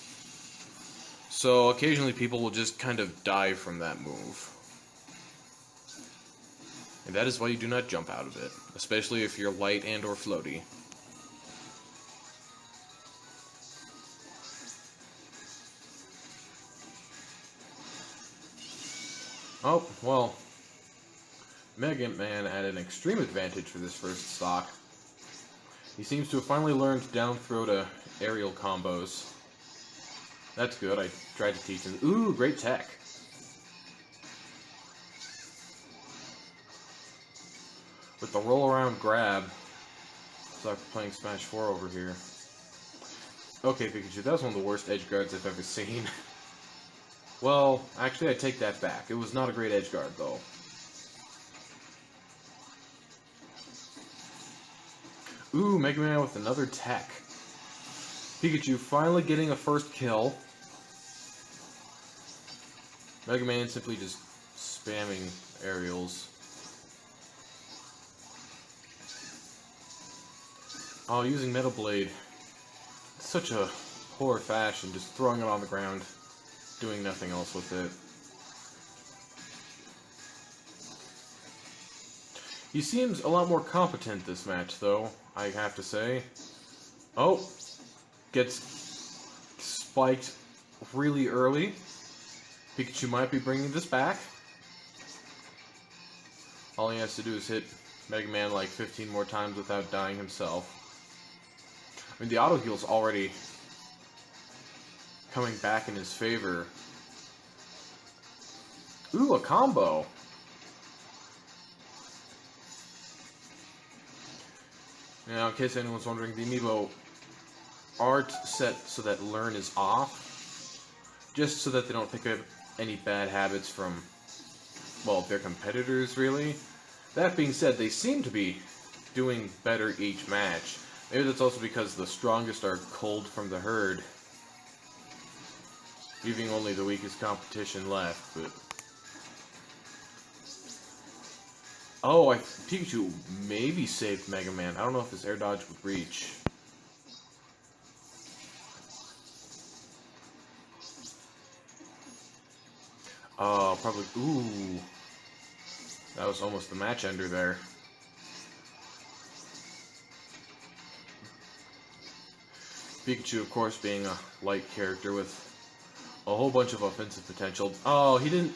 so occasionally people will just kind of die from that move. And that is why you do not jump out of it, especially if you're light and or floaty. Oh, well, Mega Man at an extreme advantage for this first stock. He seems to have finally learned down throw to aerial combos. That's good, I tried to teach him. Ooh, great tech. With the roll around grab. It's like playing Smash 4 over here. Okay, Pikachu, that was one of the worst edge guards I've ever seen. Well, actually, I take that back. It was not a great edge guard, though. Ooh, Mega Man with another tech. Pikachu finally getting a first kill. Mega Man simply just spamming aerials. Oh, using Metal Blade. Such a poor fashion, just throwing it on the ground. Doing nothing else with it. He seems a lot more competent this match, though, I have to say. Oh, gets spiked really early. Pikachu might be bringing this back. All he has to do is hit Mega Man like 15 more times without dying himself. I mean, the auto heal's already coming back in his favor. Ooh, a combo! Now, in case anyone's wondering, the amiibo aren't set so that learn is off, just so that they don't pick up any bad habits from, well, their competitors, really. That being said, they seem to be doing better each match. Maybe that's also because the strongest are culled from the herd, leaving only the weakest competition left, but... Oh, Pikachu maybe saved Mega Man. I don't know if his air dodge would reach. Oh, probably... Ooh. That was almost the match ender there. Pikachu, of course, being a light character with a whole bunch of offensive potential. Oh, he didn't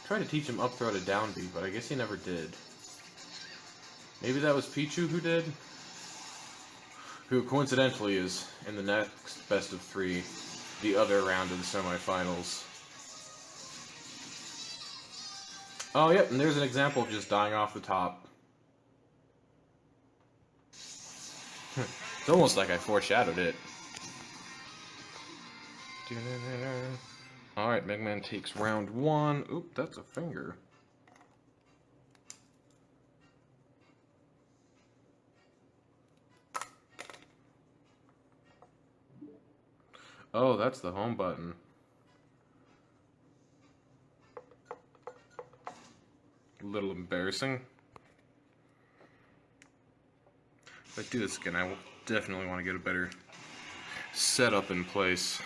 try to teach him up throw to down B, but I guess he never did. Maybe that was Pichu who did? Who coincidentally is in the next best of 3, the other round of the semifinals. Oh, yep, and there's an example of just dying off the top. It's almost like I foreshadowed it. Alright, Mega Man takes round 1. Oop, that's a finger. Oh, that's the home button. A little embarrassing. If I do this again, I will definitely want to get a better setup in place.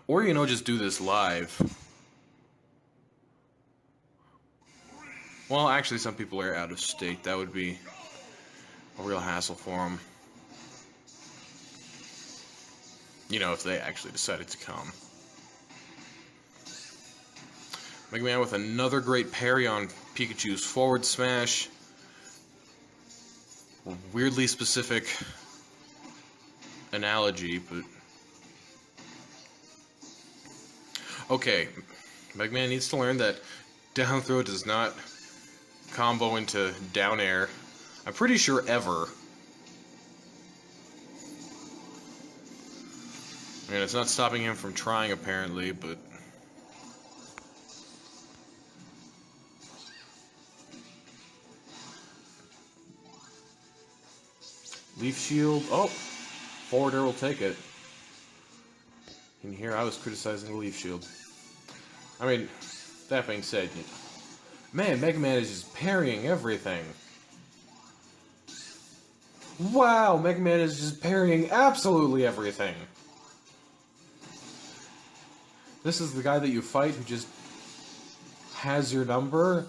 Or, you know, just do this live. Well, actually, some people are out of state. That would be a real hassle for them. You know, if they actually decided to come. Mega Man with another great parry on Pikachu's forward smash. A weirdly specific analogy, but... Okay, Mega Man needs to learn that down throw does not combo into down air. I'm pretty sure ever. I mean, it's not stopping him from trying, apparently, but... Leaf Shield. Oh! Forward air will take it. And here I was criticizing the Leaf Shield. I mean, that being said, man, Mega Man is just parrying everything. Wow, Mega Man is just parrying absolutely everything. This is the guy that you fight who just has your number,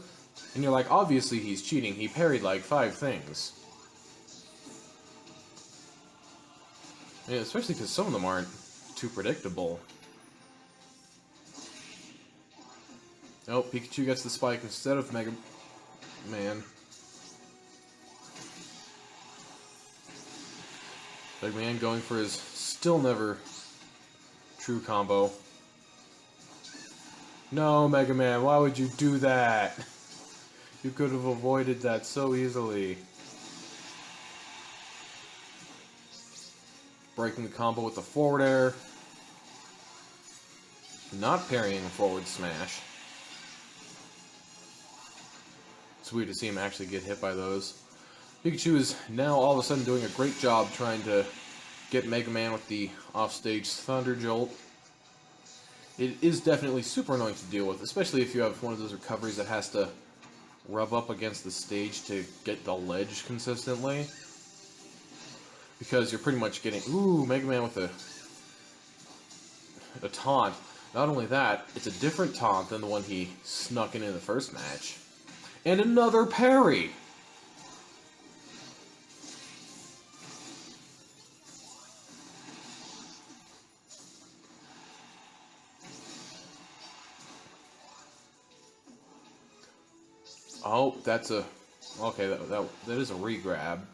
and you're like, obviously he's cheating. He parried like 5 things. Yeah, especially because some of them aren't too predictable. Oh, Pikachu gets the spike instead of Mega Man. Mega Man going for his still never true combo. No, Mega Man, why would you do that? You could have avoided that so easily. Breaking the combo with the forward air. Not parrying a forward smash. It's weird to see him actually get hit by those. Pikachu is now all of a sudden doing a great job trying to get Mega Man with the offstage Thunder Jolt. It is definitely super annoying to deal with, especially if you have one of those recoveries that has to rub up against the stage to get the ledge consistently. Because you're pretty much getting... Ooh, Mega Man with a taunt. Not only that, it's a different taunt than the one he snuck in the first match. And another parry! Oh, that's a... Okay, that is a re-grab.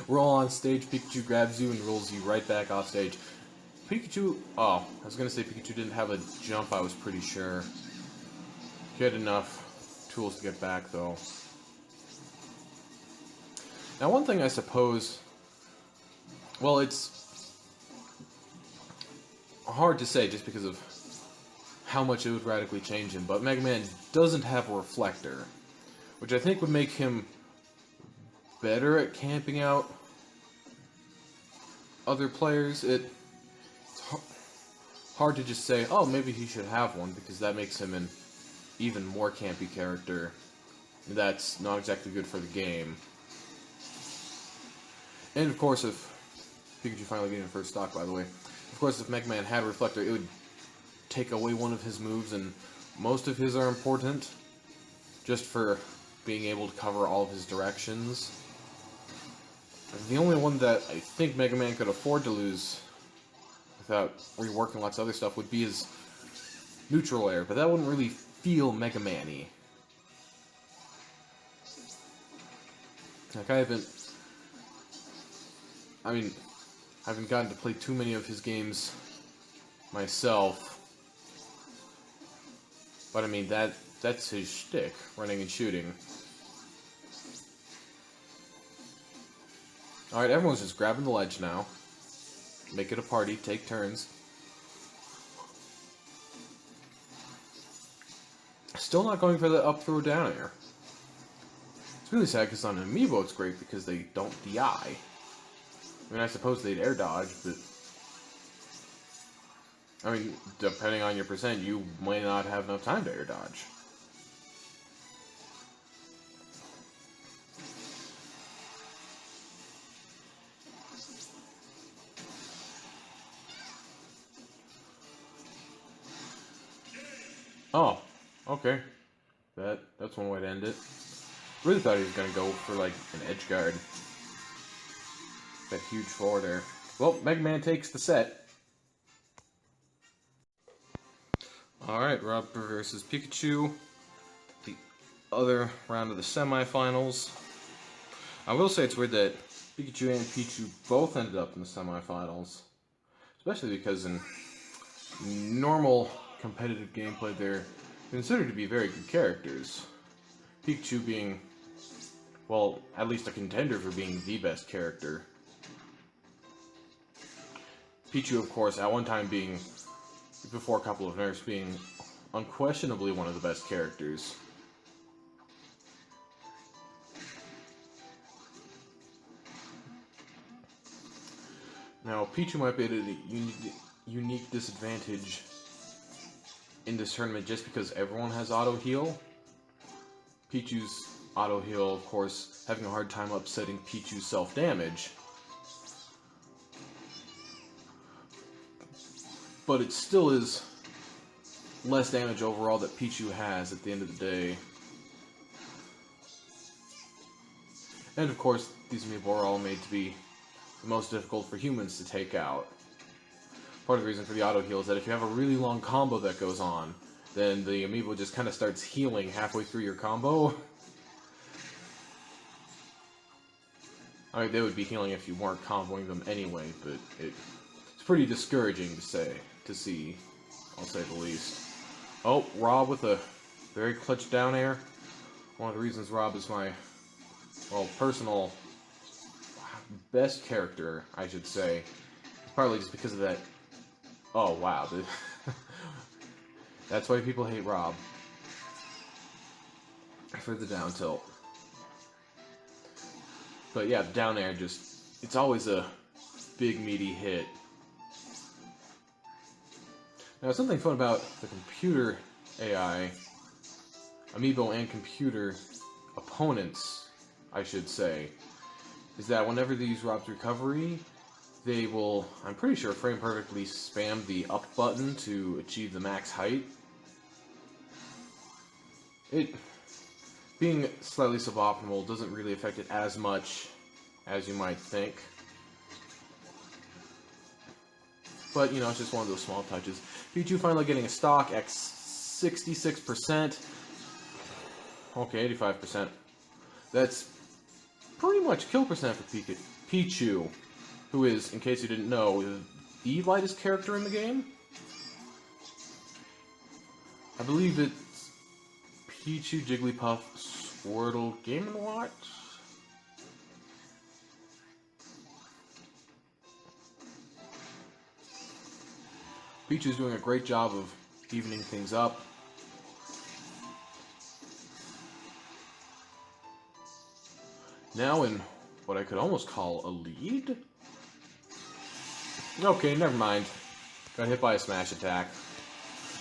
Roll on stage, Pikachu grabs you and rolls you right back off stage. Pikachu... Oh, I was going to say Pikachu didn't have a jump, I was pretty sure. He had enough tools to get back, though. Now, one thing I suppose... Well, it's hard to say just because of how much it would radically change him, but Mega Man doesn't have a reflector, which I think would make him better at camping out other players. It's hard to just say, oh, maybe he should have one, because that makes him an even more campy character. That's not exactly good for the game. And of course, if Pikachu finally getting the first stock, by the way. Of course, if Mega Man had a reflector, it would take away one of his moves, and most of his are important, just for being able to cover all of his directions. The only one that I think Mega Man could afford to lose without reworking lots of other stuff would be his neutral air, but that wouldn't really feel Mega Man-y. Like, I haven't gotten to play too many of his games myself, but I mean, that's his shtick, running and shooting. Alright, everyone's just grabbing the ledge now. Make it a party, take turns. Still not going for the up throw down air. It's really sad because on Amiibo it's great because they don't DI. I mean, I suppose they'd air dodge, but I mean, depending on your percent, you may not have enough time to air dodge. Oh, okay. That's one way to end it. Really thought he was gonna go for like an edge guard. That huge forward air. Well, Mega Man takes the set. Alright, Rob versus Pikachu. The other round of the semifinals. I will say it's weird that Pikachu and Pichu both ended up in the semifinals. Especially because in normal competitive gameplay they're considered to be very good characters. Pikachu being, well, at least a contender for being the best character. Pichu, of course, at one time being, before a couple of nerfs, being unquestionably one of the best characters. Now, Pichu might be at a unique disadvantage in this tournament just because everyone has auto-heal. Pichu's auto-heal, of course, having a hard time upsetting Pichu's self-damage. But it still is less damage overall that Pichu has at the end of the day. And of course, these amiibo are all made to be the most difficult for humans to take out. Part of the reason for the auto-heal is that if you have a really long combo that goes on, then the amiibo just kind of starts healing halfway through your combo. I mean, they would be healing if you weren't comboing them anyway, but it's pretty discouraging to see, I'll say the least. Oh, Rob with a very clutch down air. One of the reasons Rob is my, well, personal best character, I should say. Partly just because of that. Oh, wow. That's why people hate Rob. For the down tilt. But yeah, the down air just, it's always a big meaty hit. Now, something fun about the computer AI, amiibo and computer opponents, I should say, is that whenever they use Rob's recovery, they will, I'm pretty sure, frame perfectly spam the up button to achieve the max height. It, being slightly suboptimal, doesn't really affect it as much as you might think. But, you know, it's just one of those small touches. Pichu finally getting a stock at 66%. Okay, 85%. That's pretty much kill percent for Pichu, who is, in case you didn't know, the lightest character in the game. I believe it's Pichu, Jigglypuff, Squirtle, Game & Watch? Pichu's doing a great job of evening things up. Now in what I could almost call a lead? Okay, never mind. Got hit by a smash attack.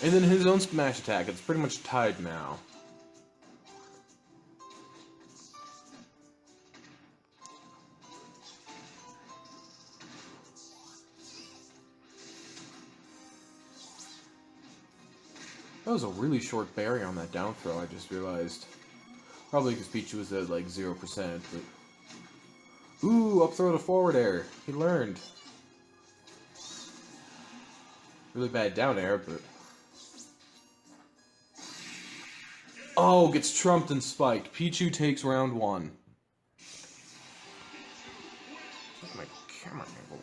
And then his own smash attack. It's pretty much tied now. That was a really short barrier on that down throw, I just realized. Probably because Peachy was at like 0%, but Ooh, up throw to forward air. He learned. Really bad down air, but... Oh, gets trumped and spiked. Pichu takes round 1. My camera angle.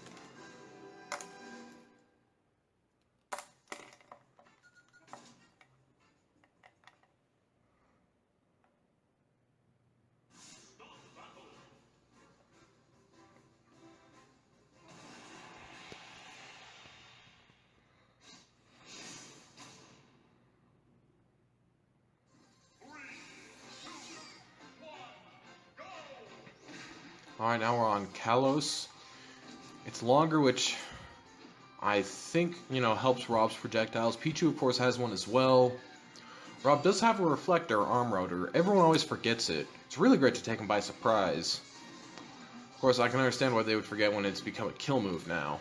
Alright, now we're on Kalos. It's longer, which I think, helps Rob's projectiles. Pichu, of course, has one as well. Rob does have a reflector arm rotor. Everyone always forgets it. It's really great to take him by surprise. Of course, I can understand why they would forget when it's become a kill move now.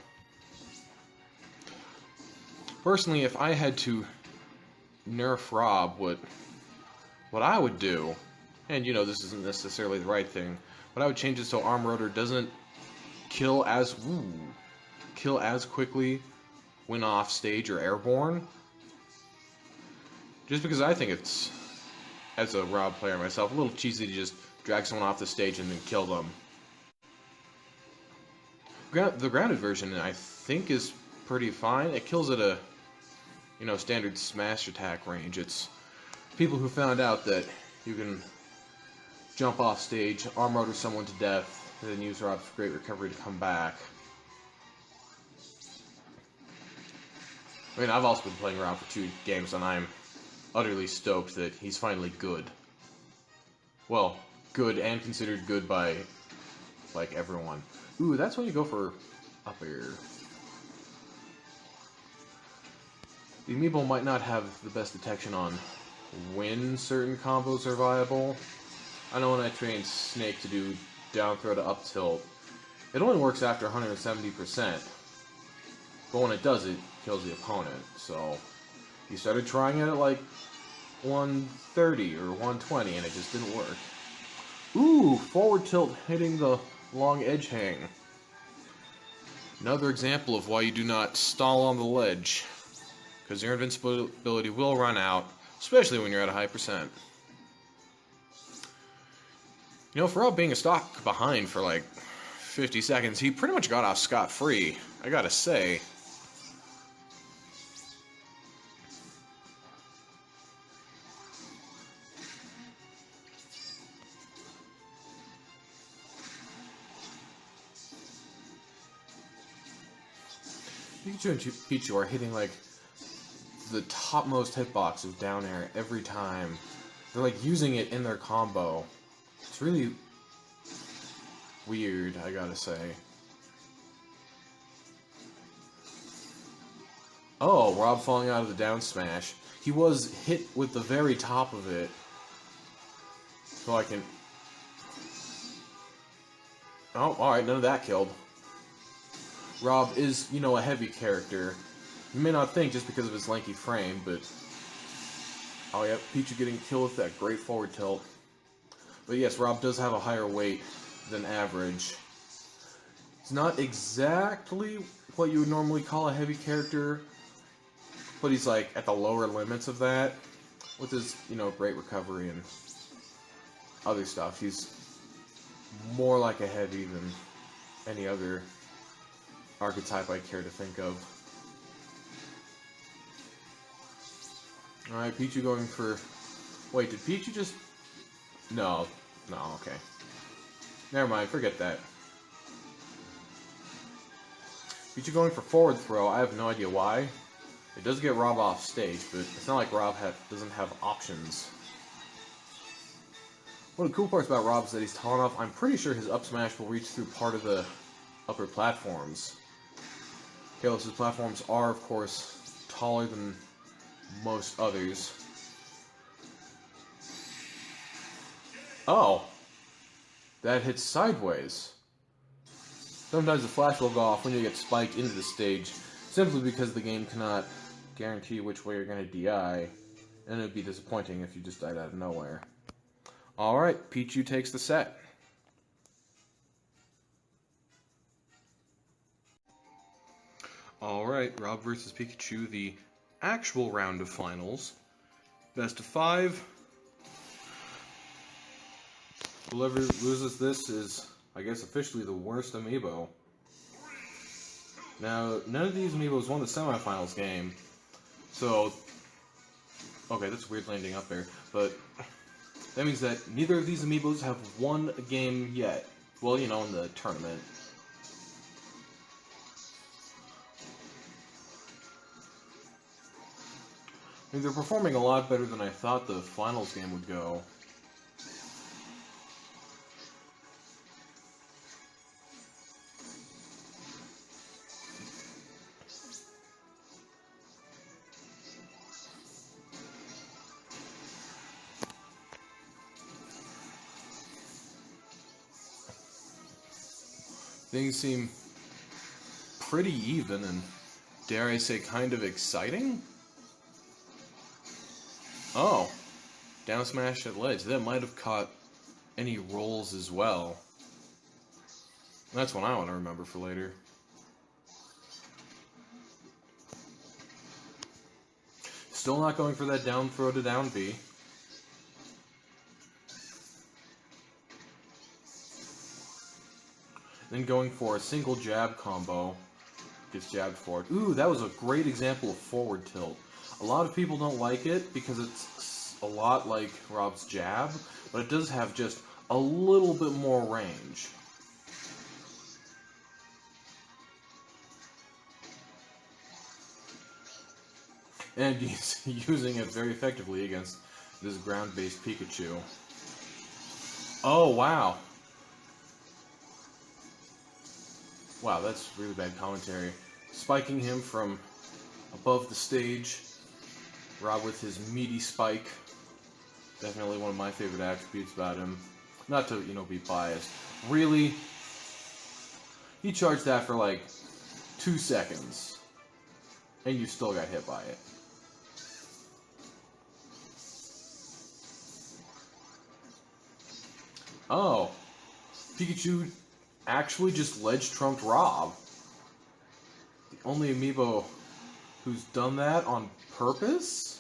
Personally, if I had to nerf Rob, what I would do, and this isn't necessarily the right thing, but I would change it so arm rotor doesn't kill as quickly when off stage or airborne. Just because I think it's, as a Rob player myself, a little cheesy to just drag someone off the stage and then kill them. The grounded version, I think, is pretty fine. It kills at a, standard smash attack range. It's people who found out that you can jump off stage, arm rotor someone to death, and then use Rob's great recovery to come back. I mean, I've also been playing Rob for 2 games, and I'm utterly stoked that he's finally good. Well, good and considered good by, everyone. Ooh, that's when you go for up air. The amiibo might not have the best detection on when certain combos are viable. I know when I trained Snake to do down throw to up tilt, it only works after 170%. But when it does, it kills the opponent. So he started trying it at 130 or 120, and it just didn't work. Ooh, forward tilt hitting the long edge hang. Another example of why you do not stall on the ledge, because your invincibility will run out, especially when you're at a high percent. For Rob being a stock behind for 50 seconds, he pretty much got off scot-free, I gotta say. Pikachu and Peachy are hitting the topmost hitbox of down air every time. They're using it in their combo. It's really weird, I gotta say. Oh, Rob falling out of the down smash. He was hit with the very top of it. So I can... Oh, alright, none of that killed. Rob is, a heavy character. You may not think just because of his lanky frame, but... Oh, yeah, Peachy getting killed with that great forward tilt. But yes, Rob does have a higher weight than average. It's not exactly what you would normally call a heavy character, but he's at the lower limits of that. With his, great recovery and other stuff. He's more like a heavy than any other archetype I care to think of. Alright, Peachy going for... Wait, did Peachy just... No, okay. Never mind, forget that. Peachy going for forward throw, I have no idea why. It does get Rob off stage, but it's not like Rob doesn't have options. One of the cool parts about Rob is that he's tall enough, I'm pretty sure his up smash will reach through part of the upper platforms. Kalos' platforms are, of course, taller than most others. Oh! That hits sideways. Sometimes the flash will go off when you get spiked into the stage, simply because the game cannot guarantee which way you're going to DI, and it would be disappointing if you just died out of nowhere. Alright, Pichu takes the set. Rob versus Pikachu, the actual round of finals. Best of 5. Whoever loses this is, I guess, officially the worst amiibo. Now, none of these amiibos won the semifinals game, so... Okay, that's weird landing up there, but that means that neither of these amiibos have won a game yet. Well, you know, in the tournament. I mean, they're performing a lot better than I thought the finals game would go. Things seem pretty even and, dare I say, kind of exciting? Oh, down smash at ledge. That might have caught any rolls as well. That's one I want to remember for later. Still not going for that down throw to down B. Then going for a single jab combo. Gets jabbed forward. Ooh, that was a great example of forward tilt. A lot of people don't like it because it's a lot like Rob's jab, but it does have just a little bit more range. And he's using it very effectively against this ground-based Pikachu. Oh, wow. Wow, that's really bad commentary. Spiking him from above the stage. Rob with his meaty spike. Definitely one of my favorite attributes about him. Not to, you know, be biased. Really? He charged that for like 2 seconds. And you still got hit by it. Oh. Pikachu actually just ledge-trumped Rob. The only amiibo who's done that on purpose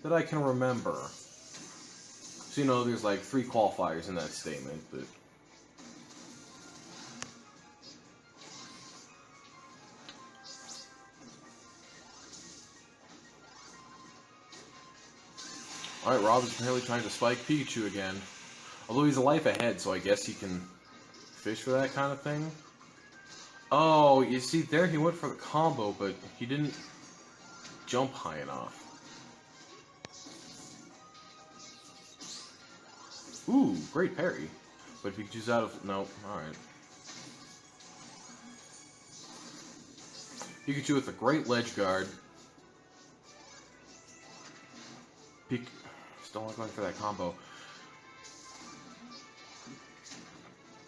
that I can remember. So, you know, there's like 3 qualifiers in that statement, but... Alright, Rob is apparently trying to spike Pikachu again. Although he's a life ahead, so I guess he can fish for that kind of thing. Oh, you see, there he went for the combo, but he didn't jump high enough. Ooh, great parry. But Pikachu's out of... No, alright. Pikachu with a great ledge guard. Still not going for that combo.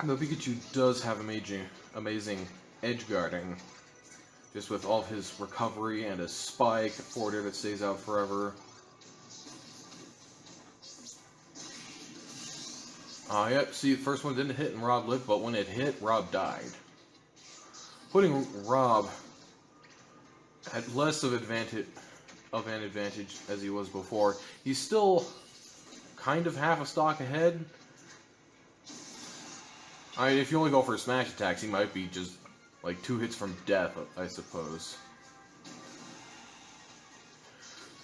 Though Pikachu does have amazing edge guarding. Just with all of his recovery and a spike, a forward air that stays out forever. Yep, see, the first one didn't hit and Rob lived, but when it hit, Rob died. Putting Rob at less of an advantage as he was before. He's still kind of half a stock ahead. I mean, if you only go for smash attacks, he might be just like 2 hits from death, I suppose.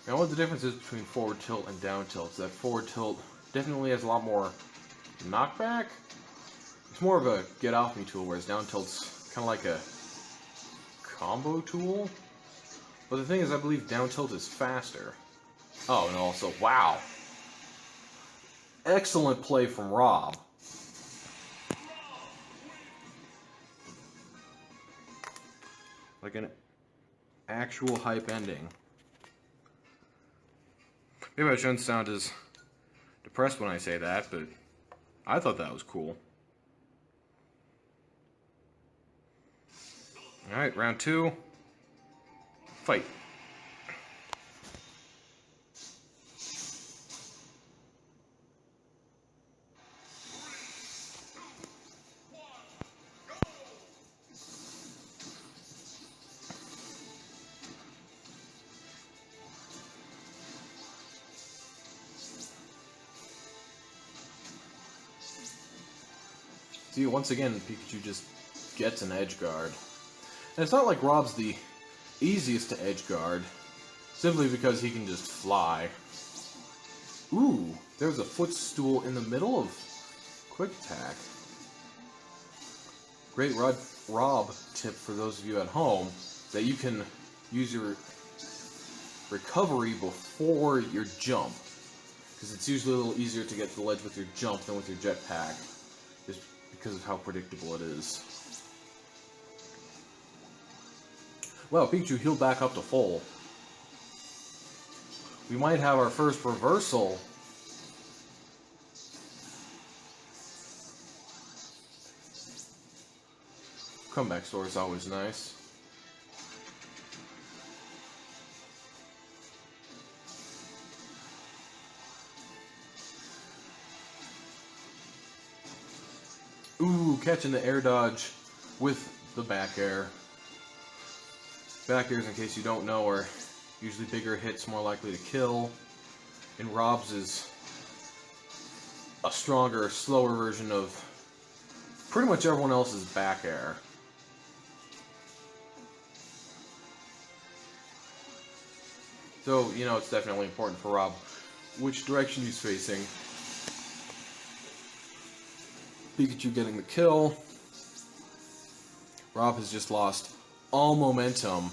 Now, what the difference is between forward tilt and down tilt is that forward tilt definitely has a lot more knockback. It's more of a get off me tool, whereas down tilt's kind of like a combo tool. But the thing is, I believe down tilt is faster. Oh, and also, wow. Excellent play from Rob. Like an actual hype ending. Maybe I shouldn't sound as depressed when I say that, but I thought that was cool. Alright, round 2. Fight. See, once again, Pikachu just gets an edge guard. And it's not like Rob's the easiest to edge guard, simply because he can just fly. Ooh, there's a footstool in the middle of Quick Attack. Great Rob tip for those of you at home, that you can use your recovery before your jump. Because it's usually a little easier to get to the ledge with your jump than with your jetpack, just because of how predictable it is. Well, Pikachu healed back up to full. We might have our first reversal. Comeback store is always nice. Ooh, catching the air dodge with the back air. Back airs, in case you don't know, are usually bigger hits, more likely to kill. And Rob's is a stronger, slower version of pretty much everyone else's back air. So, you know, it's definitely important for Rob which direction he's facing. Pikachu getting the kill. Rob has just lost all momentum.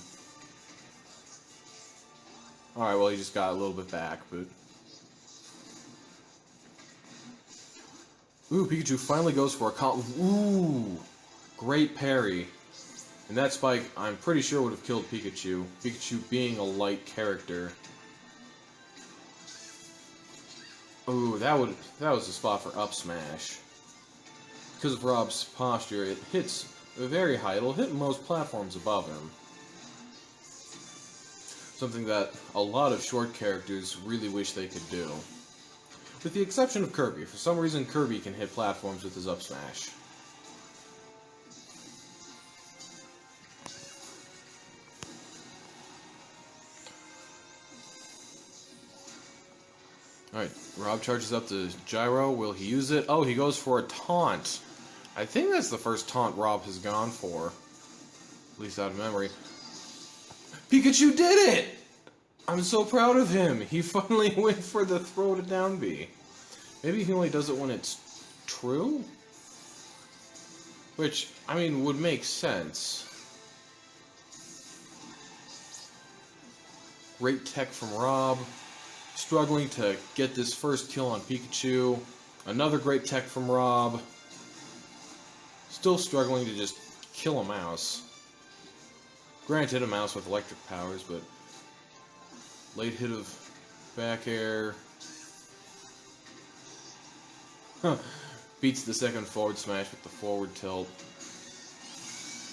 Alright, well, he just got a little bit back, but... Ooh, Pikachu finally goes for a Ooh! Great parry. And that spike, I'm pretty sure, would have killed Pikachu. Pikachu being a light character. Ooh, that was the spot for up smash. Because of Rob's posture, it hits very high. It'll hit most platforms above him. Something that a lot of short characters really wish they could do. With the exception of Kirby. For some reason, Kirby can hit platforms with his up smash. Alright, Rob charges up the gyro. Will he use it? Oh, he goes for a taunt. I think that's the first taunt Rob has gone for. At least out of memory. Pikachu did it! I'm so proud of him. He finally went for the throw to down B. Maybe he only does it when it's true? Which, I mean, would make sense. Great tech from Rob. Struggling to get this first kill on Pikachu. Another great tech from Rob. Still struggling to just kill a mouse. Granted, a mouse with electric powers, but... Late hit of back air. Beats the second forward smash with the forward tilt.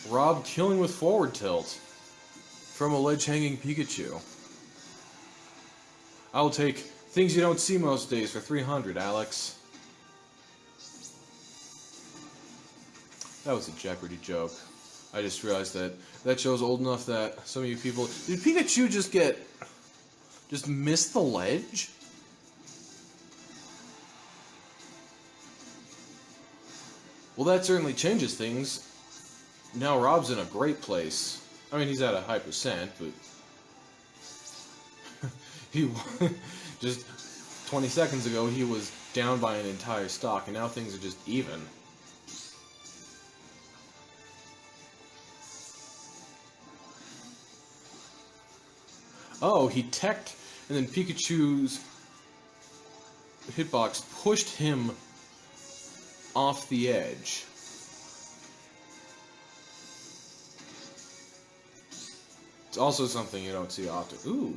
Rob killing with forward tilt. From a ledge-hanging Pikachu. I'll take things you don't see most days for 300, Alex. That was a Jeopardy joke. I just realized that show's old enough that some of you people... Did Pikachu just miss the ledge? Well, that certainly changes things. Now Rob's in a great place. I mean, he's at a high percent, but... he just 20 seconds ago, he was down by an entire stock, and now things are just even. Oh, he teched, and then Pikachu's hitbox pushed him off the edge. It's also something you don't see often. Ooh.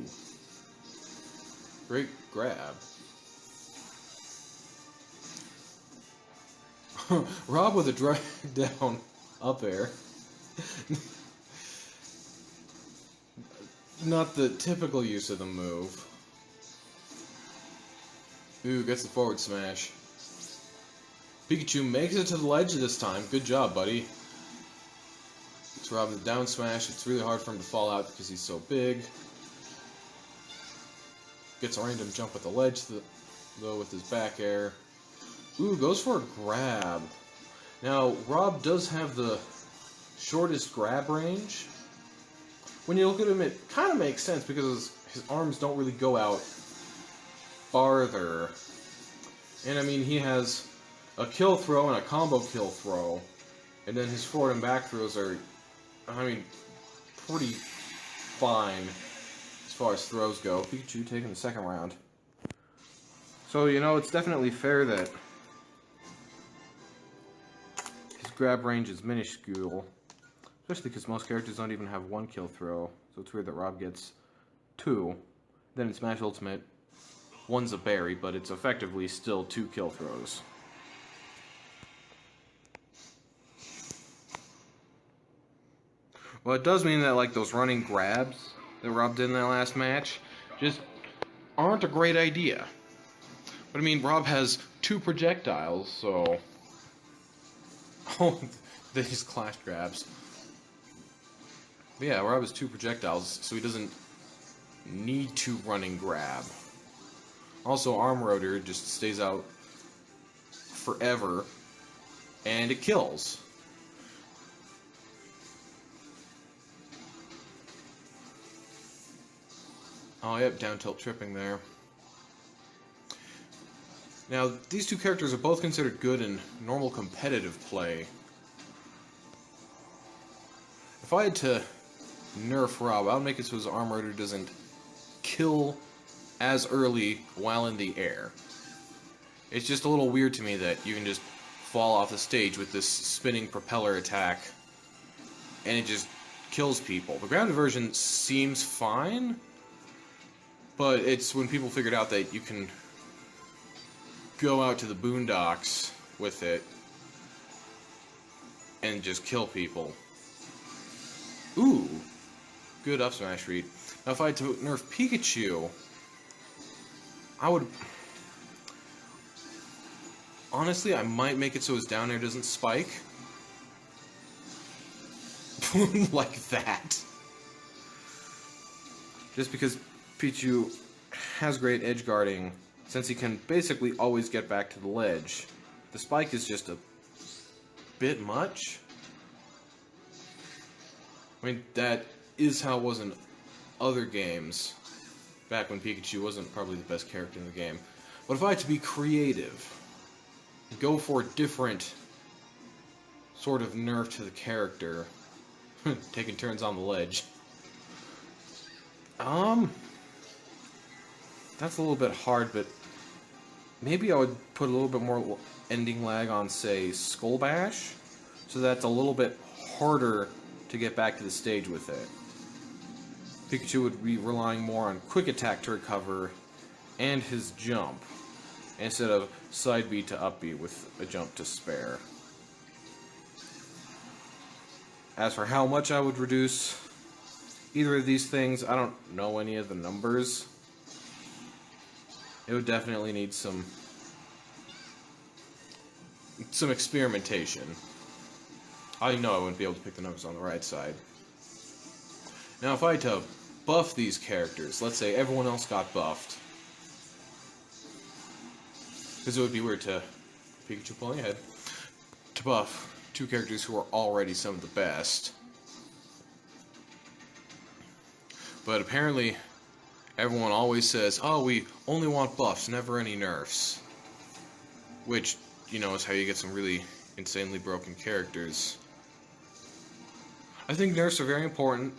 Great grab. Rob with a drag down up air. Not the typical use of the move. Ooh, gets the forward smash. Pikachu makes it to the ledge this time. Good job, buddy. It's Rob with the down smash. It's really hard for him to fall out because he's so big. Gets a random jump at the ledge, though, with his back air. Ooh, goes for a grab. Now, Rob does have the shortest grab range. When you look at him, it kind of makes sense because his arms don't really go out farther. And I mean, he has a kill throw and a combo kill throw. And then his forward and back throws are, I mean, pretty fine as far as throws go. Pikachu taking the second round. So, you know, it's definitely fair that his grab range is minuscule. Especially because most characters don't even have one kill throw. So it's weird that Rob gets two. Then in Smash Ultimate, one's a berry, but it's effectively still 2 kill throws. Well, it does mean that, like, those running grabs that Rob did in that last match just aren't a great idea. But I mean, Rob has 2 projectiles, so... Oh, these clash grabs. But yeah, Rob has 2 projectiles, so he doesn't need to running grab. Also, Arm Rotor just stays out forever, and it kills. Oh, yep, down tilt tripping there. Now, these 2 characters are both considered good in normal competitive play. If I had to nerf Rob, I would make it so his Arm Rotor doesn't kill as early while in the air. It's just a little weird to me that you can just fall off the stage with this spinning propeller attack and it just kills people. The grounded version seems fine, but it's when people figured out that you can go out to the boondocks with it and just kill people. Ooh, good up smash read. Now if I had to nerf Pikachu, I would... Honestly, I might make it so his down air doesn't spike. Like that. Just because Pichu has great edge guarding, since he can basically always get back to the ledge. The spike is just a bit much. I mean, that is how it was in other games, back when Pikachu wasn't probably the best character in the game. But if I had to be creative, go for a different sort of nerf to the character, taking turns on the ledge. That's a little bit hard, but maybe I would put a little bit more ending lag on, say, Skull Bash, so that's a little bit harder to get back to the stage with it. Pikachu would be relying more on quick attack to recover and his jump, instead of side B to up B with a jump to spare. As for how much I would reduce either of these things, I don't know any of the numbers. It would definitely need some experimentation. I know I wouldn't be able to pick the numbers on the right side. Now if I had to buff these characters, let's say everyone else got buffed, because it would be weird to, Pikachu pulling ahead, to buff 2 characters who are already some of the best. But apparently, everyone always says, oh, we only want buffs, never any nerfs. Which, you know, is how you get some really insanely broken characters. I think nerfs are very important,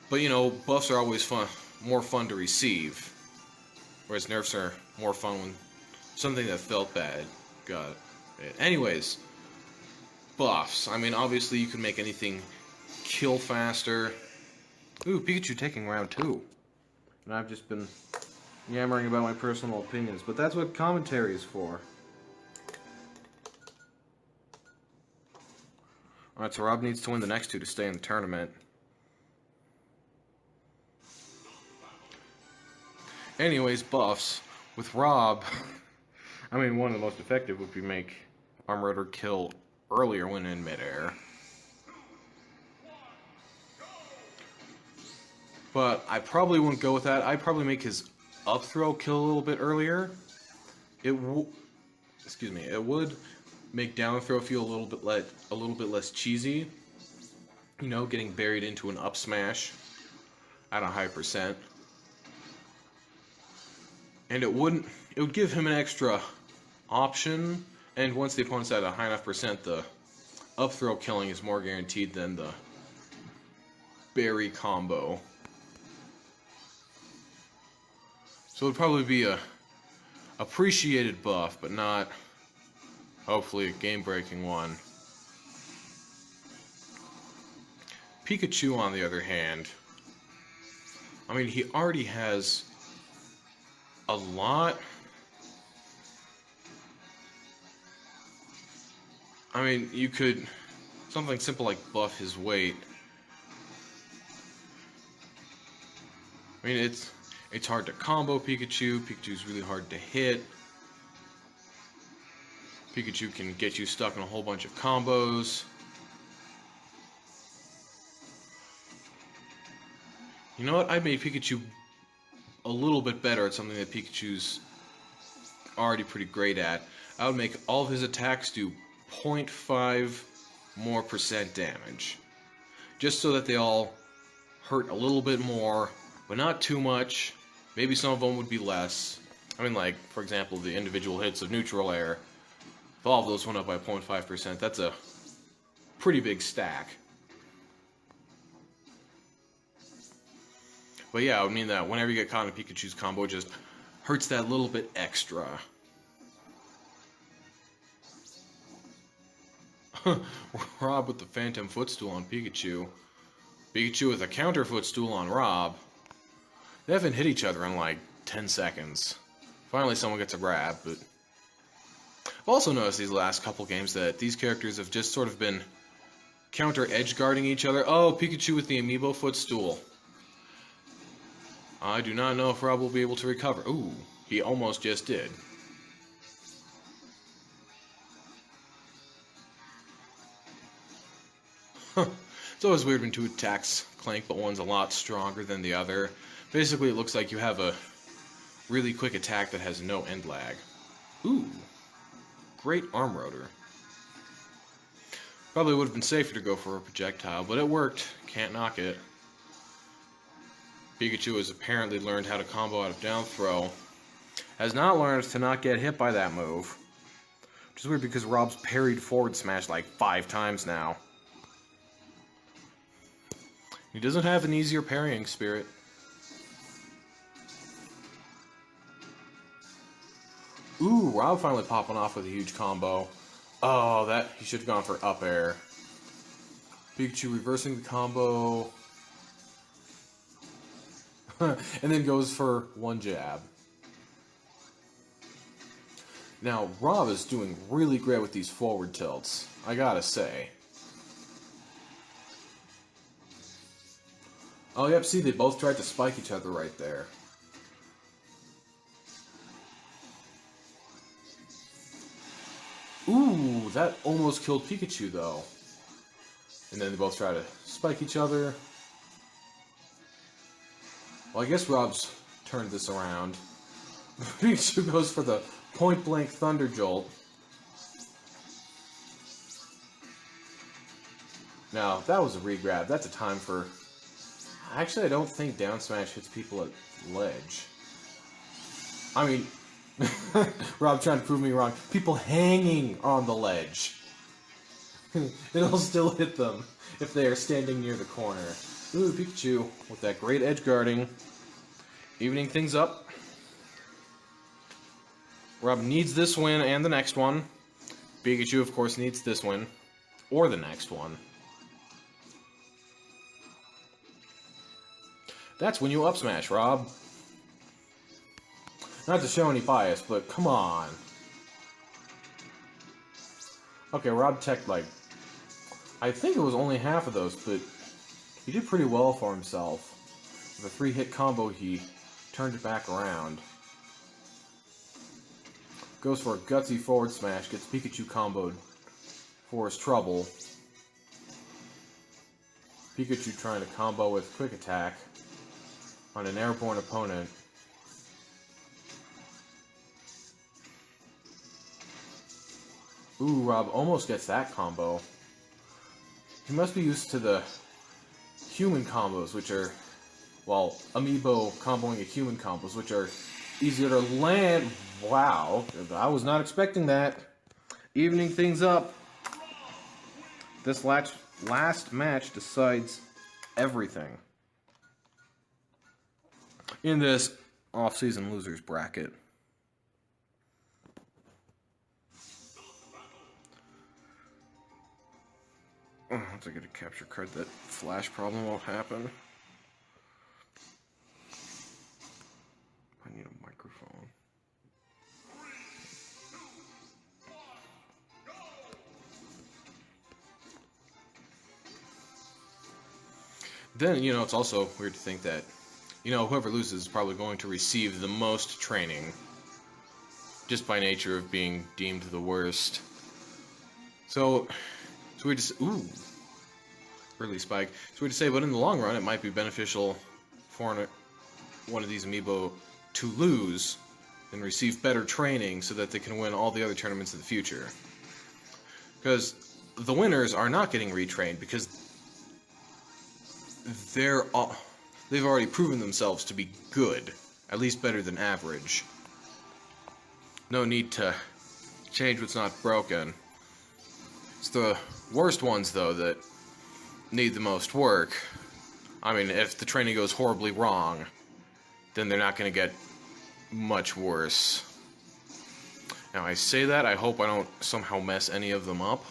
but, you know, buffs are always more fun to receive. Whereas nerfs are more fun when something that felt bad got it. Anyways, buffs. I mean, obviously you can make anything kill faster. Ooh, Pikachu taking round 2. And I've just been yammering about my personal opinions, but that's what commentary is for. Alright, so Rob needs to win the next 2 to stay in the tournament. Anyways, buffs. With Rob, I mean, one of the most effective would be make Arm Rotor kill earlier when in midair. But I probably wouldn't go with that. I'd probably make his up throw kill a little bit earlier. It would make down throw feel a little bit less cheesy. You know, getting buried into an up smash at a high percent. And it would give him an extra option, and once the opponent's at a high enough percent, the up throw killing is more guaranteed than the berry combo. So it would probably be a appreciated buff, but not, hopefully, a game-breaking one. Pikachu, on the other hand, I mean, he already has a lot. I mean, you could something simple like buff his weight. I mean, it's hard to combo Pikachu. Pikachu's really hard to hit. Pikachu can get you stuck in a whole bunch of combos. You know what? I made Pikachu a little bit better at something that Pikachu's already pretty great at. I would make all of his attacks do 0.5 more % damage. Just so that they all hurt a little bit more, but not too much. Maybe some of them would be less. I mean, like, for example, the individual hits of Neutral Air. If all of those went up by 0.5%, that's a pretty big stack. But yeah, I would mean that whenever you get caught in a Pikachu's combo, it just hurts that little bit extra. Rob with the Phantom Footstool on Pikachu. Pikachu with a counter footstool on Rob. They haven't hit each other in like 10 seconds. Finally someone gets a grab, but I've also noticed these last couple games that these characters have just sort of been counter edge guarding each other. Oh, Pikachu with the Amiibo Footstool. I do not know if Rob will be able to recover. Ooh, he almost just did. It's always weird when two attacks clank, but one's a lot stronger than the other. Basically, it looks like you have a really quick attack that has no end lag. Ooh, great arm rotor. Probably would have been safer to go for a projectile, but it worked. Can't knock it. Pikachu has apparently learned how to combo out of down throw. Has not learned to not get hit by that move. Which is weird because Rob's parried forward smash like 5 times now. He doesn't have an easier parrying spirit. Ooh, Rob finally popping off with a huge combo. Oh, that he should have gone for up air. Pikachu reversing the combo. And then goes for one jab. Now, Rob is doing really great with these forward tilts, I gotta say. Oh, yep, see, they both tried to spike each other right there. Ooh, that almost killed Pikachu, though. And then they both try to spike each other. Well, I guess Rob's turned this around. Pikachu goes for the point-blank Thunder Jolt. Now, that was a re-grab. That's a time for... Actually, I don't think down smash hits people at ledge. I mean... Rob trying to prove me wrong. People hanging on the ledge. It'll still hit them if they are standing near the corner. Ooh, Pikachu with that great edge guarding. Evening things up. Rob needs this win and the next one. Pikachu, of course, needs this win. Or the next one. That's when you up smash, Rob. Not to show any bias, but come on. Okay, Rob teched like... I think it was only half of those, but he did pretty well for himself. With a 3-hit combo, he turned it back around. Goes for a gutsy forward smash, gets Pikachu comboed for his trouble. Pikachu trying to combo with quick attack on an airborne opponent. Ooh, Rob almost gets that combo. He must be used to the human combos, which are, well, amiibo comboing at human combos, which are easier to land. Wow, I was not expecting that. Evening things up. This last match decides everything in this off-season losers bracket. Once I get a capture card, that flash problem won't happen. I need a microphone. Then, it's also weird to think that, whoever loses is probably going to receive the most training, just by nature of being deemed the worst. So we just, early spike. It's weird to say, but in the long run, it might be beneficial for one of these amiibo to lose and receive better training so that they can win all the other tournaments in the future. Because the winners are not getting retrained because they've already proven themselves to be good, at least better than average. No need to change what's not broken. It's the worst ones, though, that need the most work. I mean, if the training goes horribly wrong, then they're not going to get much worse. Now, I say that, I hope I don't somehow mess any of them up.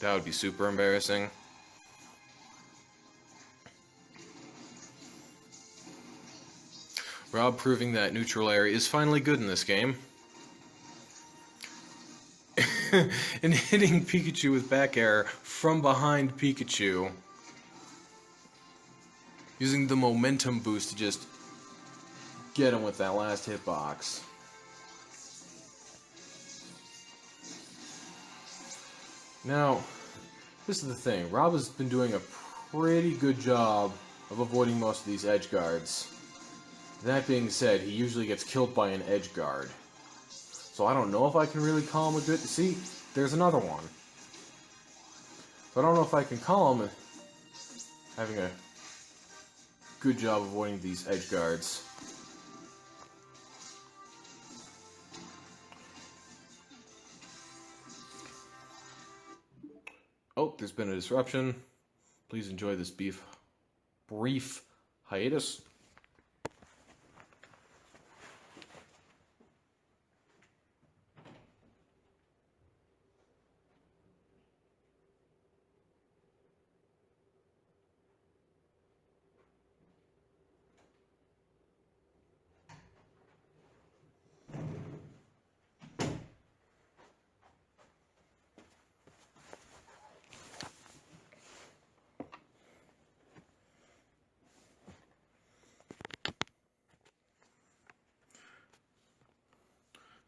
That would be super embarrassing. Rob proving that neutral air is finally good in this game. And hitting Pikachu with back air from behind Pikachu. Using the momentum boost to just get him with that last hitbox. Now, this is the thing. Rob has been doing a pretty good job of avoiding most of these edge guards. That being said, he usually gets killed by an edge guard. So I don't know if I can really call him a good... See, there's another one. So I don't know if I can call him having a good job avoiding these edge guards. Oh, there's been a disruption. Please enjoy this brief hiatus.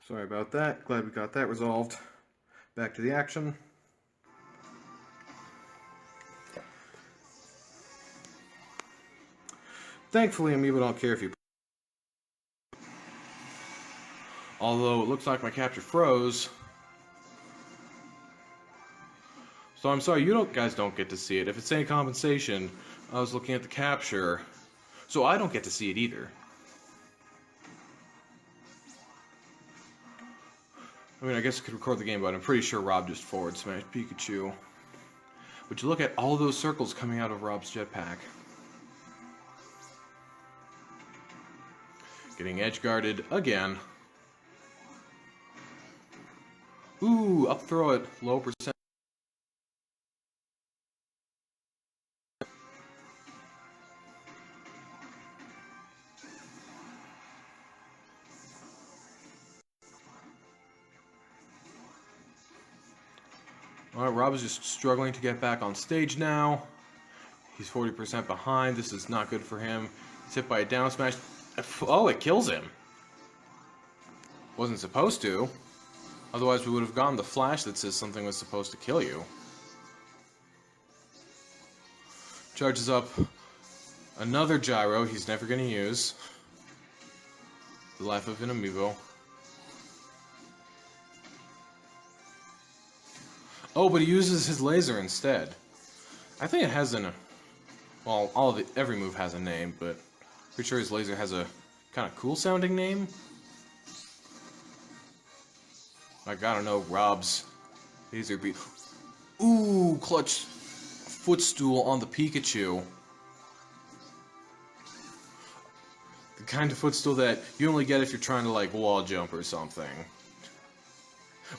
Sorry about that. Glad we got that resolved. Back to the action. Thankfully, Amiibo don't care if you... Although, it looks like my capture froze. So I'm sorry, guys don't get to see it. If it's any compensation, I was looking at the capture. So I don't get to see it either. I mean, I guess I could record the game, but I'm pretty sure Rob just forward smashed Pikachu. Would you look at all those circles coming out of Rob's jetpack? Getting edge guarded again. Ooh, up throw at low percent. Alright, Rob is just struggling to get back on stage now. He's 40% behind. This is not good for him. He's hit by a down smash. Oh, it kills him. Wasn't supposed to. Otherwise, we would have gotten the flash that says something was supposed to kill you. Charges up another gyro he's never going to use. The life of an amiibo. Oh, but he uses his laser instead. I think it has well, every move has a name, but pretty sure his laser has a kind of cool sounding name. Like, I don't know, Rob's laser beam. Ooh, clutch footstool on the Pikachu. The kind of footstool that you only get if you're trying to, like, wall jump or something.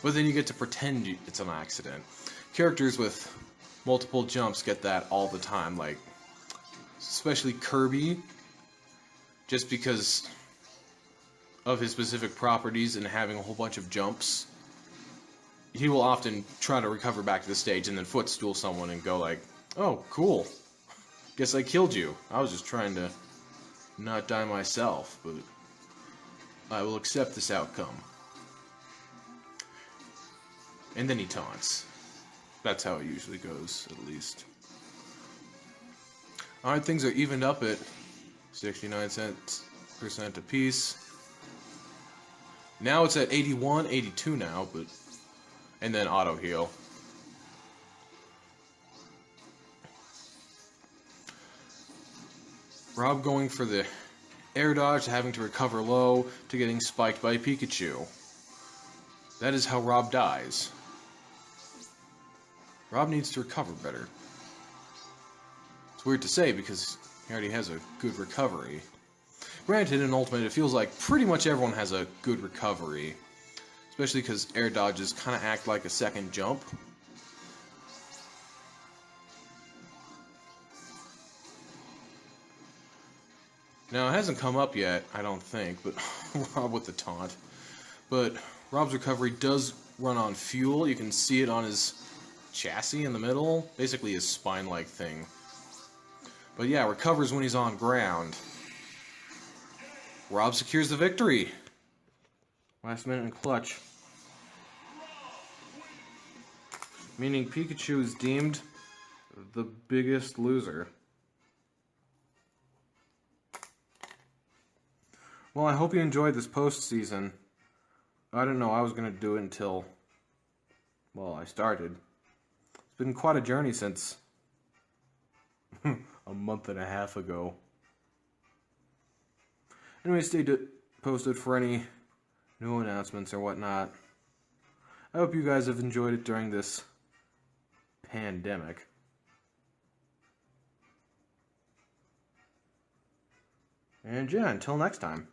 But then you get to pretend it's an accident. Characters with multiple jumps get that all the time, like, especially Kirby, just because of his specific properties and having a whole bunch of jumps. He will often try to recover back to the stage and then footstool someone and go like, oh, cool. Guess I killed you. I was just trying to not die myself, but I will accept this outcome. And then he taunts. That's how it usually goes, at least. Alright, things are evened up at 69% apiece. Now it's at 81, 82 now, but... And then auto heal. Rob going for the air dodge, having to recover low, to getting spiked by Pikachu. That is how Rob dies. Rob needs to recover better. It's weird to say because he already has a good recovery. Granted, in Ultimate, it feels like pretty much everyone has a good recovery. Especially because air dodges kind of act like a second jump. Now, it hasn't come up yet, I don't think, but Rob with the taunt. But Rob's recovery does run on fuel. You can see it on his chassis in the middle. Basically his spine-like thing. But yeah, recovers when he's on ground. Rob secures the victory. Last minute and clutch. Meaning Pikachu is deemed the biggest loser. Well, I hope you enjoyed this postseason. I didn't know I was going to do it until, well, I started. It's been quite a journey since a month and a half ago. Anyway, stay posted for any new announcements or whatnot. I hope you guys have enjoyed it during this pandemic. And yeah, until next time.